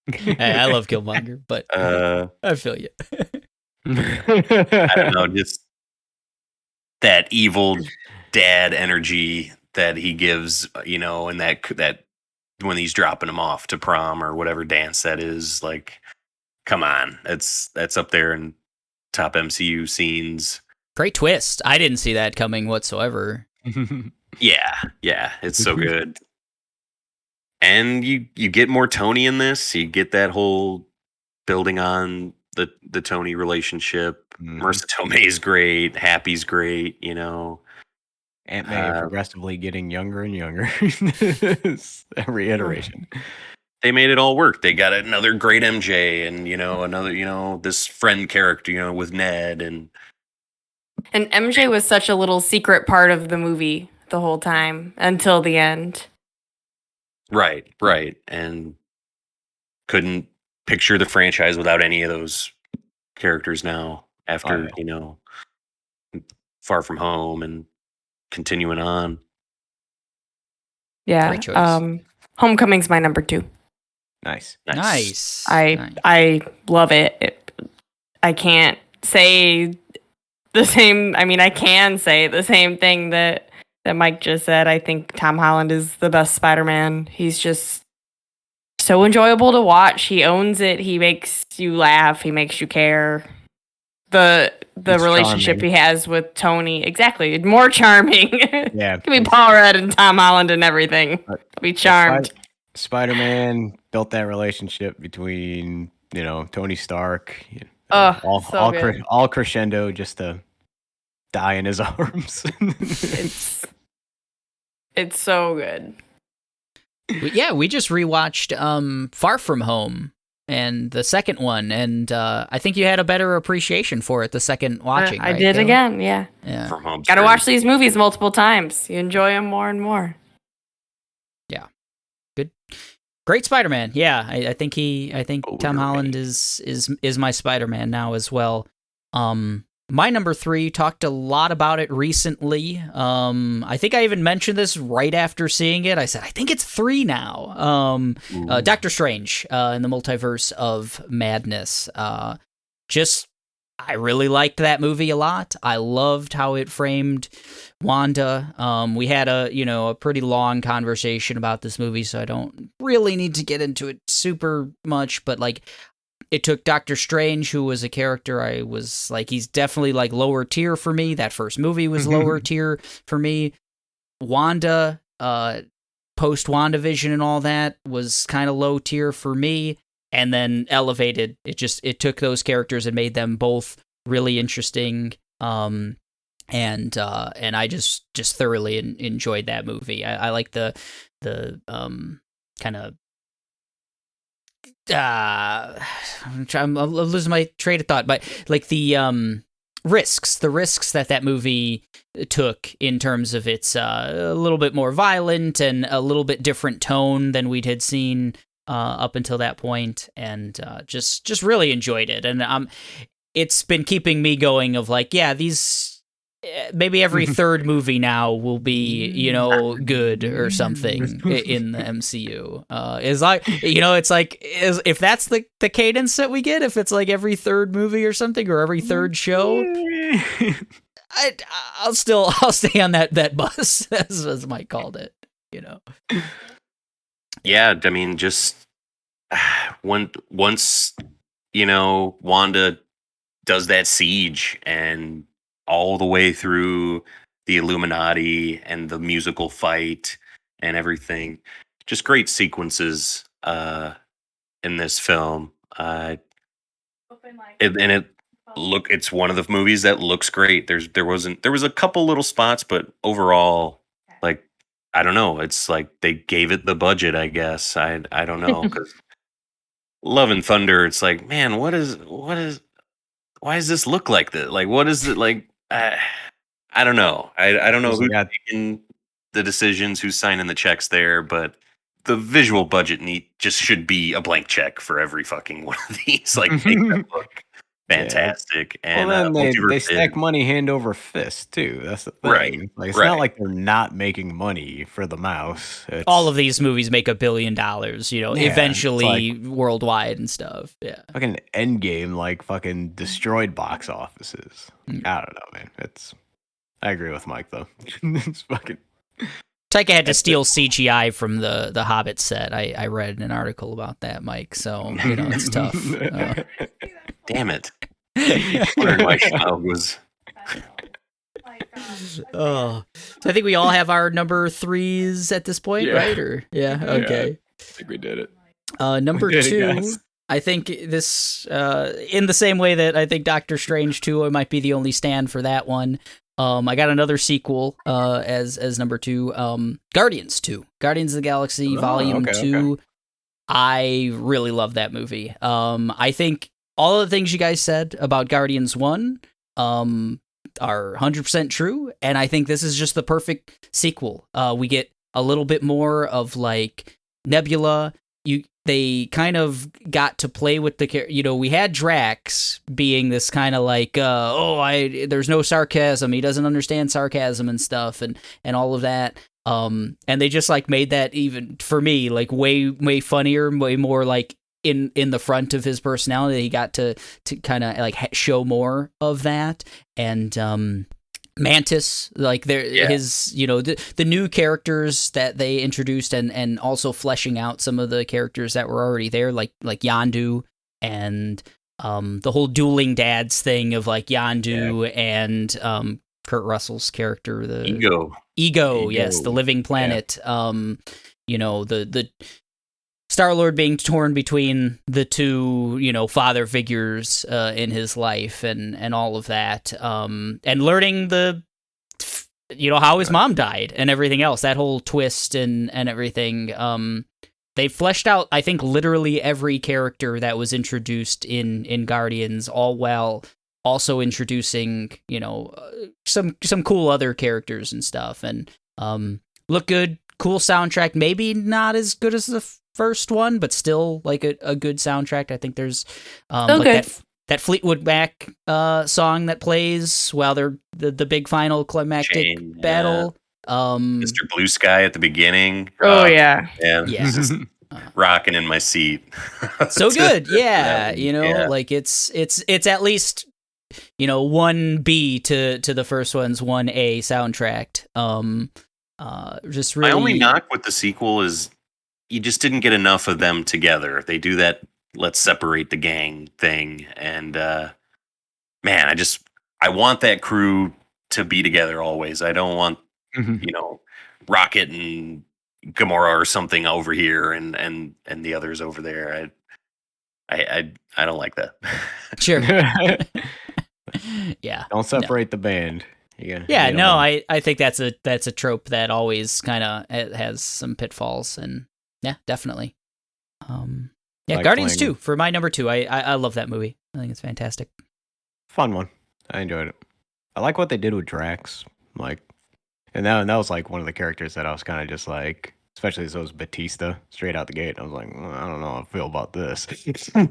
Hey, I love Killmonger, but I feel you. I don't know, just that evil dad energy that he gives, and that when he's dropping him off to prom or whatever dance that is, like, come on, that's up there in top MCU scenes. Great twist. I didn't see that coming whatsoever. Yeah, it's so good. And you get more Tony in this. You get that whole building on the Tony relationship. Marissa Tomei's great. Happy's great. Aunt May progressively getting younger and younger. Every iteration. They made it all work. They got another great MJ, and another this friend character, with Ned, and MJ was such a little secret part of the movie the whole time until the end. Right, and couldn't picture the franchise without any of those characters now. After Far From Home and continuing on. Yeah. Great choice. Homecoming's my number 2. Nice. I love it. I can't say the same. I mean, I can say the same thing that Mike just said. I think Tom Holland is the best Spider-Man. He's just so enjoyable to watch. He owns it. He makes you laugh. He makes you care. The relationship charming. he has with Tony, exactly, more charming. Yeah, Give me Paul Rudd and Tom Holland and everything. I'll be charmed. Spider-Man built that relationship between Tony Stark. All crescendo just to die in his arms. It's so good. We just rewatched Far From Home and the second one, and I think you had a better appreciation for it the second watching. I right, did Kayla? again, yeah. From Home. Gotta watch these movies multiple times. You enjoy them more and more. Yeah, good, great Spider-Man. Yeah, I think Tom Holland is my Spider-Man now as well. My number 3, talked a lot about it recently. I think I even mentioned this right after seeing it. I said, I think it's 3 now. Doctor Strange in the Multiverse of Madness. I really liked that movie a lot. I loved how it framed Wanda. We had a pretty long conversation about this movie, so I don't really need to get into it super much, but like, it took Doctor Strange, who was a character I was like, he's definitely like lower tier for me. That first movie was lower tier for me. Wanda, post WandaVision and all that was kind of low tier for me, and then elevated. It took those characters and made them both really interesting. And I just thoroughly enjoyed that movie. I like the kind of. I'm losing my train of thought, but like the risks that movie took in terms of its a little bit more violent and a little bit different tone than we'd had seen up until that point, and just really enjoyed it. And it's been keeping me going of like, yeah, these maybe every third movie now will be, good or something in the MCU. Is like, it's like, if that's the cadence that we get, if it's like every third movie or something, or every third show, I'll stay on that bus, as Mike called it, Yeah, I mean, just once Wanda does that siege and all the way through the Illuminati and the musical fight and everything, just great sequences in this film. It's one of the movies that looks great. There was a couple little spots, but overall, like, I don't know. It's like they gave it the budget, I guess. I don't know, because Love and Thunder, it's like, man, why does this look like this? Like, what is it like? I don't know. I don't know who's making the decisions, who's signing the checks there, but the visual budget just should be a blank check for every fucking one of these. Like, make them look fantastic. Yeah. And then they stack money hand over fist too. That's the thing. Right. Like, it's not like they're not making money for the mouse. All of these movies make $1 billion, eventually worldwide and stuff. Yeah. Fucking Endgame, like, fucking destroyed box offices. I don't know, man. I agree with Mike though. It's fucking. Taika had to steal CGI from the Hobbit set. I read an article about that, Mike. So it's tough. Damn it! I wondered why Schmaug was. Oh, so I think we all have our number 3s at this point, right? Or okay. I think we did it. Number 2. I think this, in the same way that I think Doctor Strange 2 might be the only stand for that one. I got another sequel as number 2. Guardians 2. Guardians of the Galaxy Volume 2. Okay. I really love that movie. I think all of the things you guys said about Guardians 1 are 100% true, and I think this is just the perfect sequel. We get a little bit more of like Nebula. They kind of got to play with the, we had Drax being this kind of like, there's no sarcasm. He doesn't understand sarcasm and stuff and all of that. And they just like made that, even for me, like way, way funnier, way more like in the front of his personality. He got to kind of like show more of that. And, Mantis, like his, the new characters that they introduced, and also fleshing out some of the characters that were already there, like Yondu, and the whole dueling dads thing of like Yondu and Kurt Russell's character, the Ego, yes, the living planet. The Star-Lord being torn between the two, father figures in his life and all of that, and learning how his mom died and everything else, that whole twist and everything. They fleshed out, I think, literally every character that was introduced in Guardians, all while also introducing, some cool other characters and stuff, and look good, cool soundtrack. Maybe not as good as the first one, but still like a good soundtrack. I think there's that Fleetwood Mac song that plays while they're the big final climactic battle. Mr. Blue Sky at the beginning. Oh yeah. Just rocking in my seat. So good. Like it's at least 1B to the first one's 1A soundtrack. Just really, my only knock with the sequel is you just didn't get enough of them together. They do that let's separate the gang thing, and man, I want that crew to be together always. I don't want Rocket and Gamora or something over here and the others over there. I don't like that. Sure. Yeah. Don't separate the band. I think that's a trope that always kind of has some pitfalls, and yeah, definitely. Guardians 2 for my number 2. I love that movie. I think it's fantastic. Fun one. I enjoyed it. I like what they did with Drax. And that was like one of the characters that I was kind of just like, especially as it was Batista straight out the gate. I was like, I don't know how I feel about this.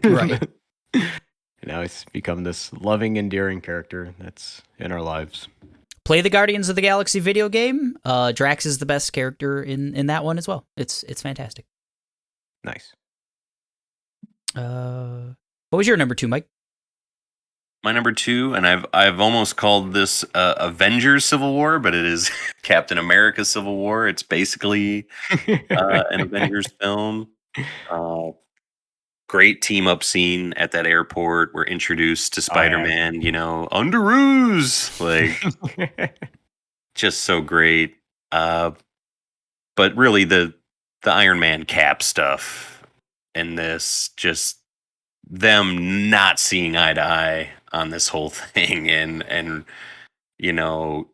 Right. And now he's become this loving, endearing character that's in our lives. Play the Guardians of the Galaxy video game. Drax is the best character in that one as well. It's fantastic. Nice. What was your number 2, Mike? My number 2, and I've almost called this Avengers Civil War, but it is Captain America Civil War. It's basically an Avengers film. Great team up scene at that airport. We're introduced to Spider-Man, Underoos, like just so great. But really the Iron Man Cap stuff in this, just them not seeing eye to eye on this whole thing, and the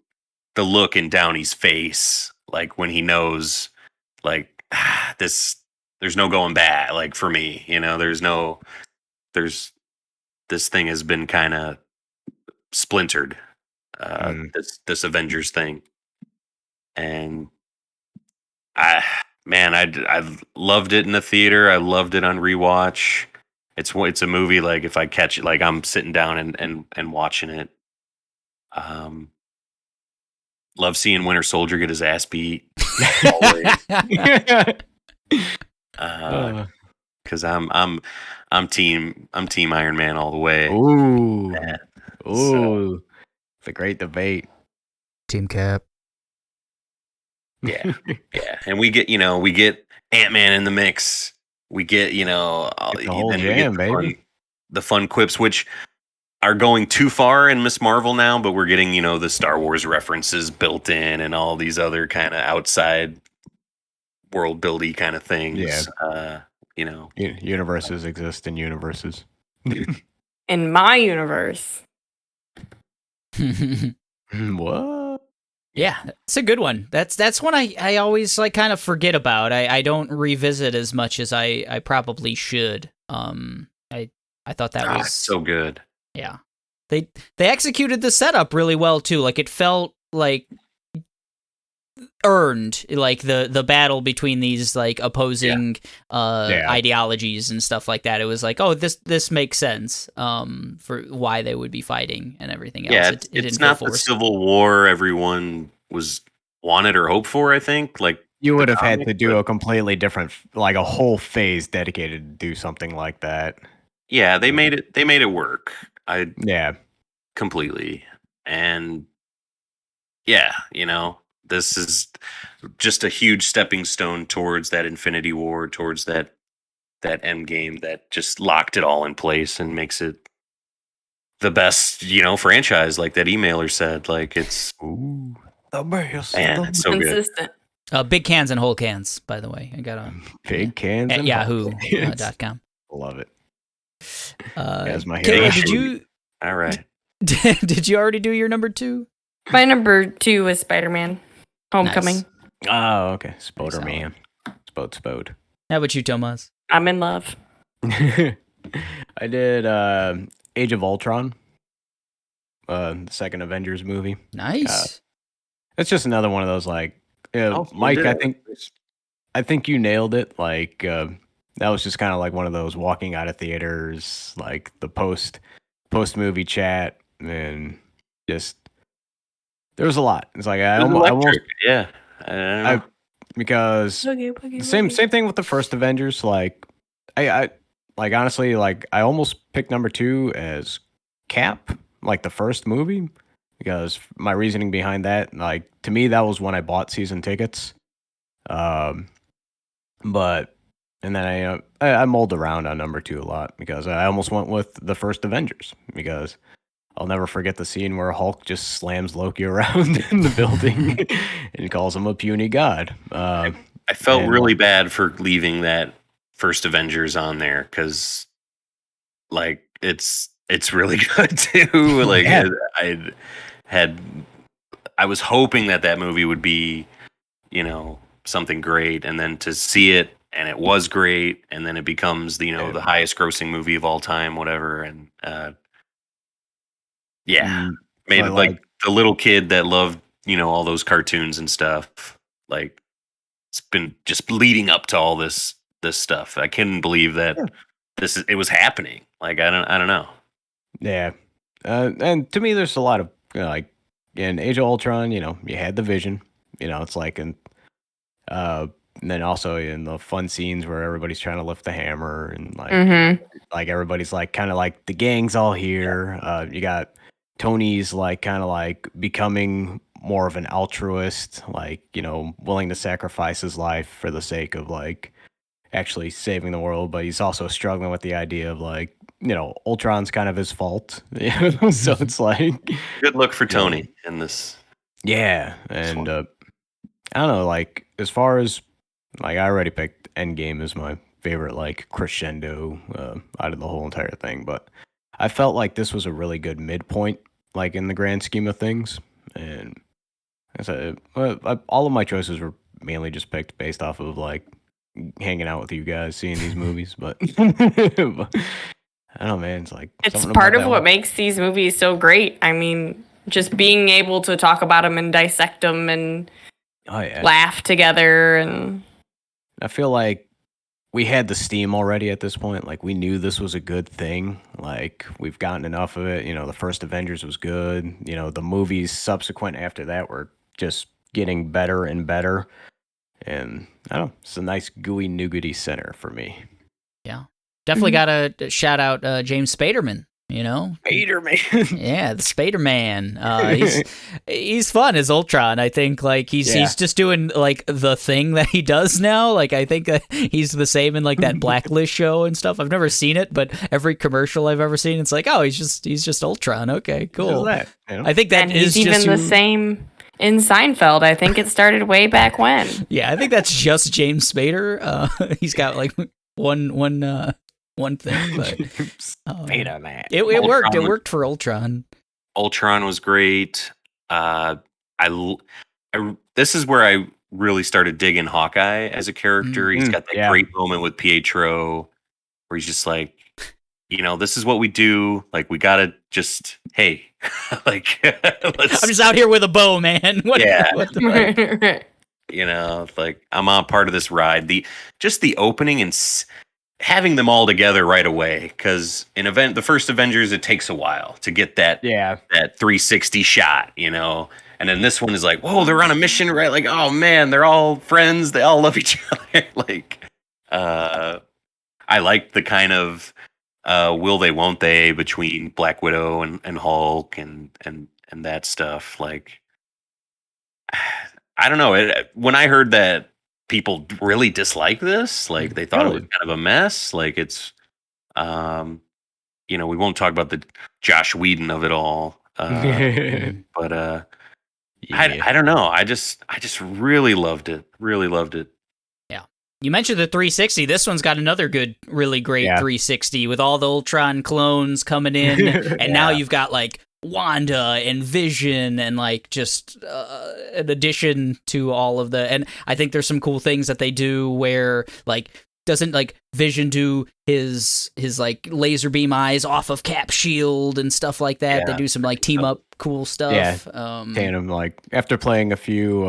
look in Downey's face, like when he knows, like this, there's no going back. Like for me, this thing has been kind of splintered. This Avengers thing, and I loved it in the theater. I loved it on rewatch. It's a movie, like if I catch it, like I'm sitting down and watching it. Love seeing Winter Soldier get his ass beat. Because I'm team Iron Man all the way. Ooh, it's a great debate. Team Cap. Yeah, yeah, and we get Ant-Man in the mix. We get Get the whole then we get jam, baby. the fun quips, which are going too far in Miss Marvel now, but we're getting the Star Wars references built in and all these other kind of outside world buildy kind of Yeah. things. Universes exist in universes. In my universe. What? Yeah, it's a good one. That's one I always like kind of forget about. I don't revisit as much as I probably should. I thought that was so good. Yeah. They executed the setup really well too. Like it felt like earned, like the battle between these like opposing ideologies and stuff like that. It was like, oh, this makes sense for why they would be fighting and everything else. Yeah, It it's didn't not feel the forced. Civil War everyone was wanted or hoped for, I think. Like You would have had comic, to do but- a completely different, like a whole phase dedicated to do something like that. Yeah, they made it work. Yeah. Completely. And yeah, this is just a huge stepping stone towards that Infinity War, towards that end game that just locked it all in place and makes it the best, franchise, like that emailer said. Like it's Ooh, the best. man, it's so good. Consistent. Big cans and whole cans, by the way. I got a Big cans at and yahoo.com. Love it. That's my Kayla, hero. All right. did you already do your number 2? My number 2 was Spider-Man: Homecoming. Nice. Oh, okay. Spoder Solid. man. Spode. How about you, Tomas? I'm in love. I did Age of Ultron. The second Avengers movie. Nice. It's just another one of those like Oh, Mike, you I did. think you nailed it. Like that was just kind of like one of those walking out of theaters, like the post movie chat, and just there was a lot. It's like I It was almost electric. Yeah. I don't know. because same thing with the first Avengers. Like I like honestly like I almost picked number 2 as Cap, like the first movie, because my reasoning behind that, like to me, that was when I bought season tickets. But and then I mulled around on number 2 a lot because I almost went with the first Avengers because I'll never forget the scene where Hulk just slams Loki around in the building and calls him a puny god. I felt and- really bad for leaving that first Avengers on there because, like, it's really good too. Like, Yeah. I was hoping that movie would be, something great, and then to see it, and it was great, and then it becomes the the highest grossing movie of all time, whatever, and made it like the little kid that loved all those cartoons and stuff. Like it's been just leading up to all this stuff. I couldn't believe that it was happening. Like I don't know. Yeah. And to me, there's a lot of like in Age of Ultron, you had the Vision, it's like, and then also in the fun scenes where everybody's trying to lift the hammer and like, like everybody's like kind of like the gang's all here. You got Tony's like kind of like becoming more of an altruist, like, willing to sacrifice his life for the sake of like actually saving the world, but he's also struggling with the idea of like, Ultron's kind of his fault. So it's like Good look for Tony in this. Yeah, and I don't know, like as far as like I already picked Endgame as my favorite like crescendo out of the whole entire thing, but I felt like this was a really good midpoint, like in the grand scheme of things, and I said all of my choices were mainly just picked based off of like hanging out with you guys, seeing these movies, but I don't know, man. It's like It's something part about of that what one. makes these movies so great. I mean, just being able to talk about them and dissect them and Oh yeah, laugh together, and I feel like we had the steam already at this point. Like we knew this was a good thing. Like we've gotten enough of it. The first Avengers was good. The movies subsequent after that were just getting better and better. And I don't know, it's a nice gooey nougaty center for me. Yeah. Definitely got to shout out James Spaderman You know, Spider-Man. yeah, the Spider-Man. He's fun as Ultron. I think like he's just doing like the thing that he does now. Like I think he's the same in like that Blacklist show and stuff. I've never seen it, but every commercial I've ever seen, it's like, oh, he's just Ultron. Okay, cool. That, you know? I think that and is he's just even the same in Seinfeld. I think it started way back when. Yeah, I think that's just James Spader. He's got like one thing, but Spider-Man. it worked. It worked for Ultron. Ultron was great. This is where I really started digging Hawkeye as a character. He's got that great moment with Pietro where he's just like, you know, this is what we do. Like, we gotta just, hey, like, let's. I'm just out here with a bow, man. What the fuck? You know, like I'm on part of this ride. The opening and having them all together right away, because the first Avengers, it takes a while to get that 360 shot, you know, and then this one is like, whoa, they're on a mission, right? Like, oh man, they're all friends, they all love each other. Like, I like the kind of will they, won't they between Black Widow and Hulk and that stuff. Like, I don't know. When I heard that people really dislike this, like they thought it was kind of a mess. Like it's, you know, we won't talk about the Josh Whedon of it all, but I don't know. I just really loved it. Really loved it. Yeah. You mentioned the 360. This one's got another really great 360 with all the Ultron clones coming in, and now you've got like Wanda and Vision and like just an addition to all of and I think there's some cool things that they do where like doesn't like Vision do his like laser beam eyes off of Cap's shield and stuff like that. They do some like team up cool stuff. Tandem, like after playing a few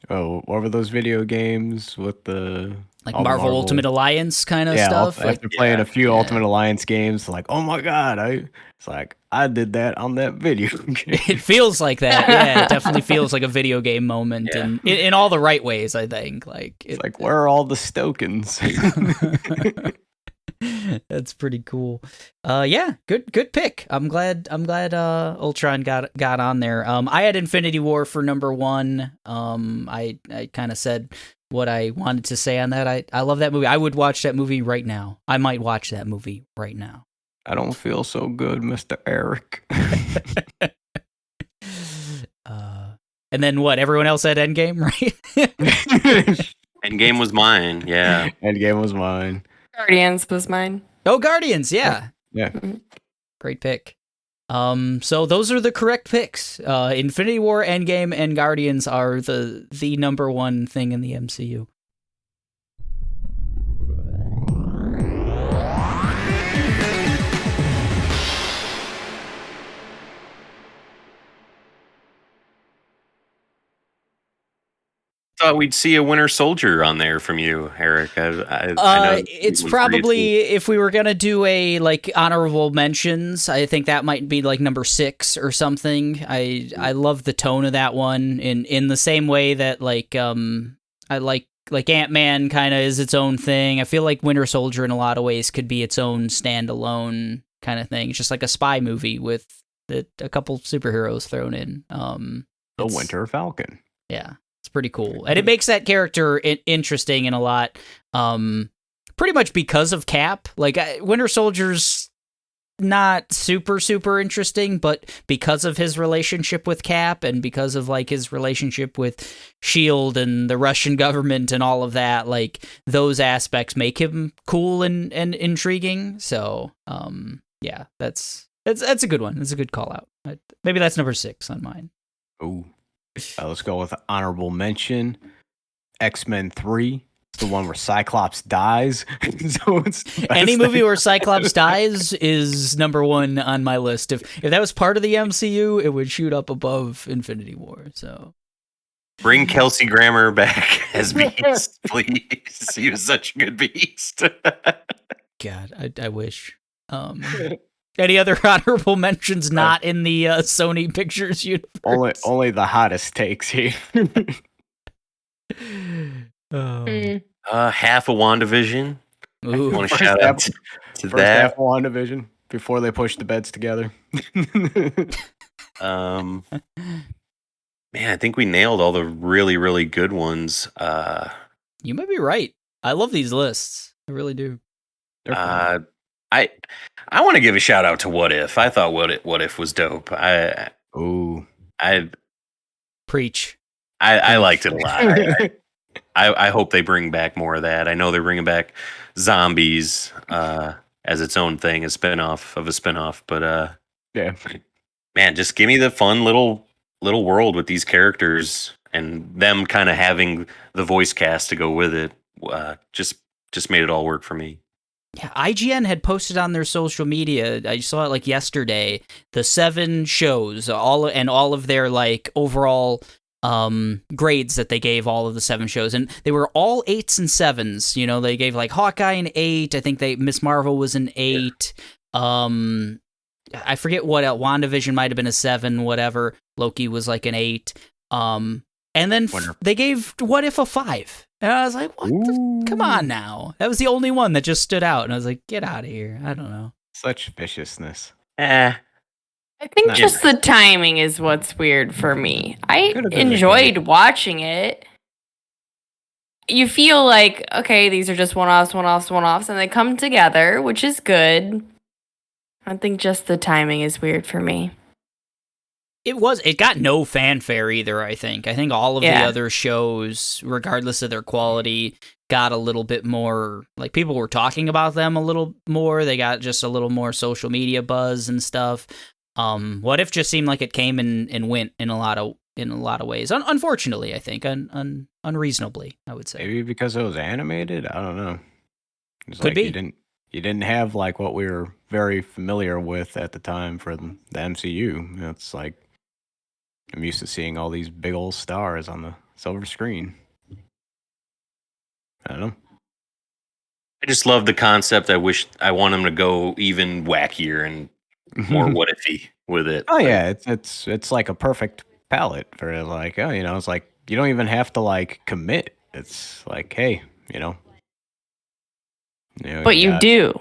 what were those video games with the like Marvel Ultimate Alliance kind of stuff. After playing a few Ultimate Alliance games, like, oh my god, it's like I did that on that video game. It feels like that. Yeah, it definitely feels like a video game moment, and in all the right ways. I think it's like where are all the Stokens? That's pretty cool. Yeah, good pick. I'm glad Ultron got on there. I had Infinity War for number 1. I kind of said what I wanted to say on that. I love that movie. I would watch that movie right now. I might watch that movie right now. I don't feel so good, Mr. Eric. And then what? Everyone else had Endgame, right? Endgame was mine. Yeah. Endgame was mine. Guardians was mine. Oh, Guardians, yeah. Yeah. Great pick. So those are the correct picks. Infinity War, Endgame, and Guardians are the number 1 thing in the MCU. Thought we'd see a Winter Soldier on there from you, Eric. I know it's probably if we were gonna do a like honorable mentions, I think that might be like number 6 or something. I love the tone of that one in the same way that like I like Ant-Man kind of is its own thing. I feel like Winter Soldier in a lot of ways could be its own standalone kind of thing. It's just like a spy movie with a couple superheroes thrown in. The Winter Falcon. Yeah. It's pretty cool. And it makes that character interesting in a lot, pretty much because of Cap. Like, Winter Soldier's not super, super interesting, but because of his relationship with Cap and because of, like, his relationship with S.H.I.E.L.D. and the Russian government and all of that, like, those aspects make him cool and intriguing. So, yeah, that's a good one. It's a good call out. Maybe that's number 6 on mine. Ooh. Let's go with honorable mention. X-Men 3. It's the one where Cyclops dies. So it's any movie where Cyclops dies is number 1 on my list. If that was part of the MCU, it would shoot up above Infinity War. So bring Kelsey Grammer back as Beast, please. He was such a good Beast. God, I wish. Any other honorable mentions not in the Sony Pictures universe? Only the hottest takes here. Half of WandaVision. Ooh. I want to shout out to first that. half of WandaVision. before they pushed the beds together. Man, I think we nailed all the really, really good ones. You might be right. I love these lists. I really do. I want to give a shout out to What If. I thought What If was dope. I Preach. I liked it a lot. I hope they bring back more of that. I know they're bringing back zombies as its own thing, a spinoff of a spinoff. But yeah, man, just give me the fun little world with these characters and them kind of having the voice cast to go with it. Just made it all work for me. Yeah, IGN had posted on their social media. I saw it like yesterday. The 7 shows, all of their like overall grades that they gave all of the 7 shows, and they were all 8s and 7s. You know, they gave like Hawkeye an 8. I think Miss Marvel was an 8. Yeah. I forget what else. WandaVision might have been a 7. Whatever. Loki was like an 8. And then they gave What If a 5. And I was like, what? Come on now. That was the only one that just stood out. And I was like, get out of here. I don't know. Such viciousness. I think just the timing is what's weird for me. I enjoyed watching it. You feel like, okay, these are just one-offs, and they come together, which is good. I think just the timing is weird for me. It got no fanfare either, I think. I think all of the other shows, regardless of their quality, got a little bit more, like people were talking about them a little more. They got just a little more social media buzz and stuff. What If just seemed like it came and went in a lot of ways. Unfortunately, I think, unreasonably, I would say. Maybe because it was animated? I don't know. Could be. You didn't have like what we were very familiar with at the time for the MCU. It's like I'm used to seeing all these big old stars on the silver screen. I don't know. I just love the concept. I want them to go even wackier and more what ify with it. Oh yeah, it's like a perfect palette for like, oh, you know, it's like you don't even have to like commit. It's like, hey, you know. But you do.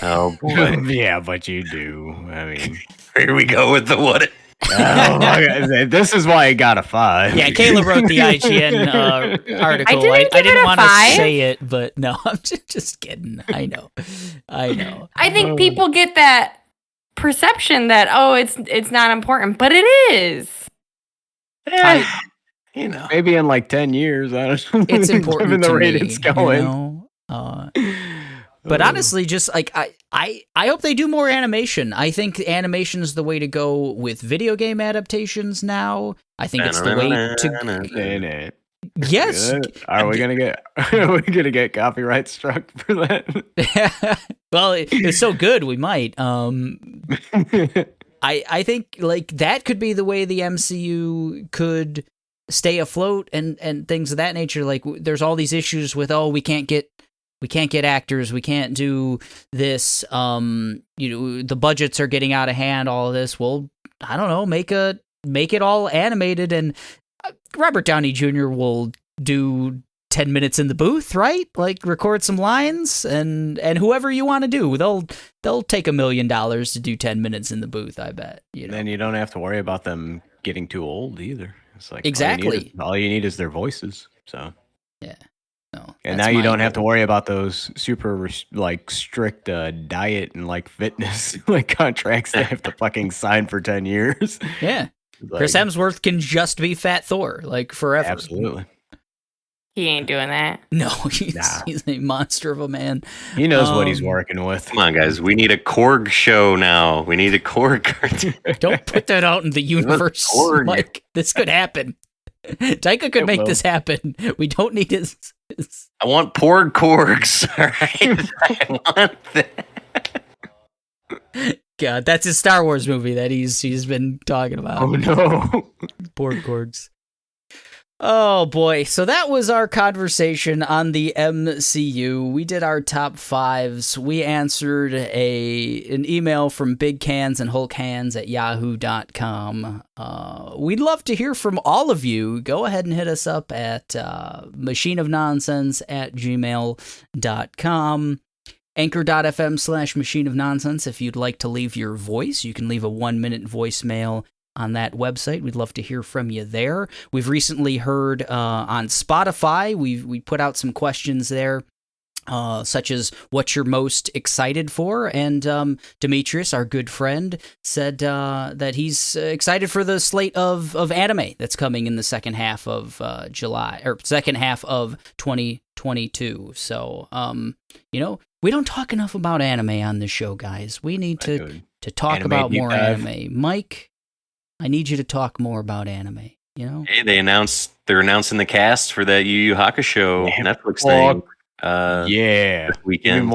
Oh boy. Yeah, but you do. I mean, here we go with the what if. Oh my God. This is why I got a 5. Yeah, Kayla wrote the IGN article. I didn't want to say it, but no, I'm just kidding. I know. I think people get that perception that it's not important, but it is. You know, maybe in like 10 years, I don't know. It's important given the to rate me, it's going. You know? But honestly, just like I hope they do more animation. I think animation is the way to go with video game adaptations now. I think it's the way to. Yes. Good. Are we gonna get copyright struck for that? Well, it's so good we might. I think like that could be the way the MCU could stay afloat and things of that nature. Like there's all these issues with we can't get actors, we can't do this. The budgets are getting out of hand. All of this. Well, I don't know. Make it all animated, and Robert Downey Jr. will do 10 minutes in the booth, right? Like record some lines, and whoever you want to do, they'll take $1 million to do 10 minutes in the booth. I bet. You know? Then you don't have to worry about them getting too old either. It's like exactly all you need is their voices. So yeah. No, and now you don't have to worry about those super like strict diet and like fitness like contracts they have to fucking sign for 10 years. Yeah. Like, Chris Hemsworth can just be Fat Thor, like forever. Absolutely. He ain't doing that. No, he's a monster of a man. He knows what he's working with. Come on, guys. We need a Korg show now. We need a Korg cartoon. Don't put that out in the universe, Mike. This could happen. Taika could make this happen. We don't need his... I want Porg Korgs. All right. I want that. God, that's his Star Wars movie that he's been talking about. Oh no. Porg Korgs. Oh boy, so that was our conversation on the MCU. We did our top 5s. We answered an email from Big Cans and Hulk Hands at yahoo.com. We'd love to hear from all of you. Go ahead and hit us up at machineofnonsense@gmail.com. Anchor.fm/Machine of Nonsense. If you'd like to leave your voice, you can leave a 1-minute voicemail on that website. We'd love to hear from you there. We've recently heard on Spotify, we put out some questions there, such as what you're most excited for. And Demetrius, our good friend, said that he's excited for the slate of anime that's coming in the second half of July, or second half of 2022. So, we don't talk enough about anime on this show, guys. We need to talk about more anime. Mike, I need you to talk more about anime. Hey, they're announcing the cast for that Yu Yu Hakusho Netflix thing. This weekend.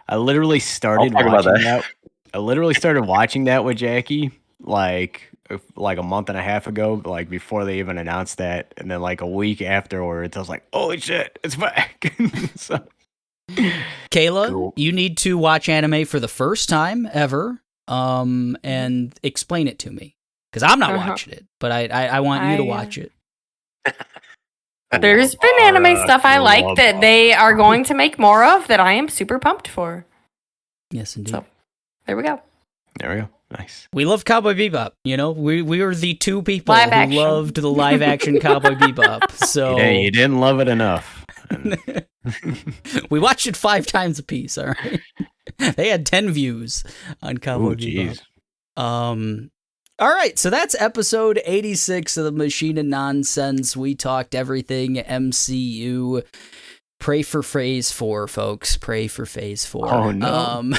I literally started watching that. I literally started watching that with Jackie like a month and a half ago, like before they even announced that, and then like a week afterwards, I was like, "Holy shit, it's back!" So, Kayla, cool. You need to watch anime for the first time ever, and explain it to me because I'm not watching it, but I want you to watch it. There's been anime stuff I like that they are going to make more of that I am super pumped for. Yes, indeed. So, there we go. Nice. We love Cowboy Bebop. We were the two people who loved the live action Cowboy Bebop. So yeah, you didn't love it enough. We watched it 5 times apiece. All right. They had 10 views on Cowboy Bebop. All right, so that's episode 86 of the Machine of Nonsense. We talked everything MCU. Pray for Phase 4, folks. Pray for Phase 4. Oh, no.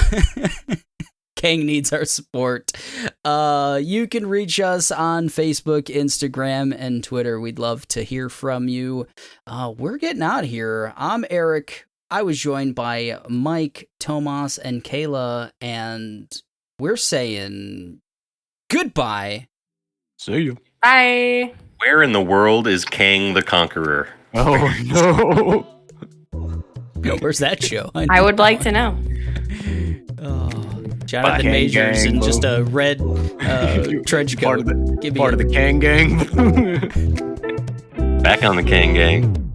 Kang needs our support. You can reach us on Facebook, Instagram, and Twitter. We'd love to hear from you. We're getting out of here. I'm Eric. I was joined by Mike, Tomas, and Kayla, and we're saying goodbye. See you. Bye. Where in the world is Kang the Conqueror? Oh, no. Where's that show? I would like to know. Jonathan Majors in just a red trench coat. Part of the Kang gang. Back on the Kang gang.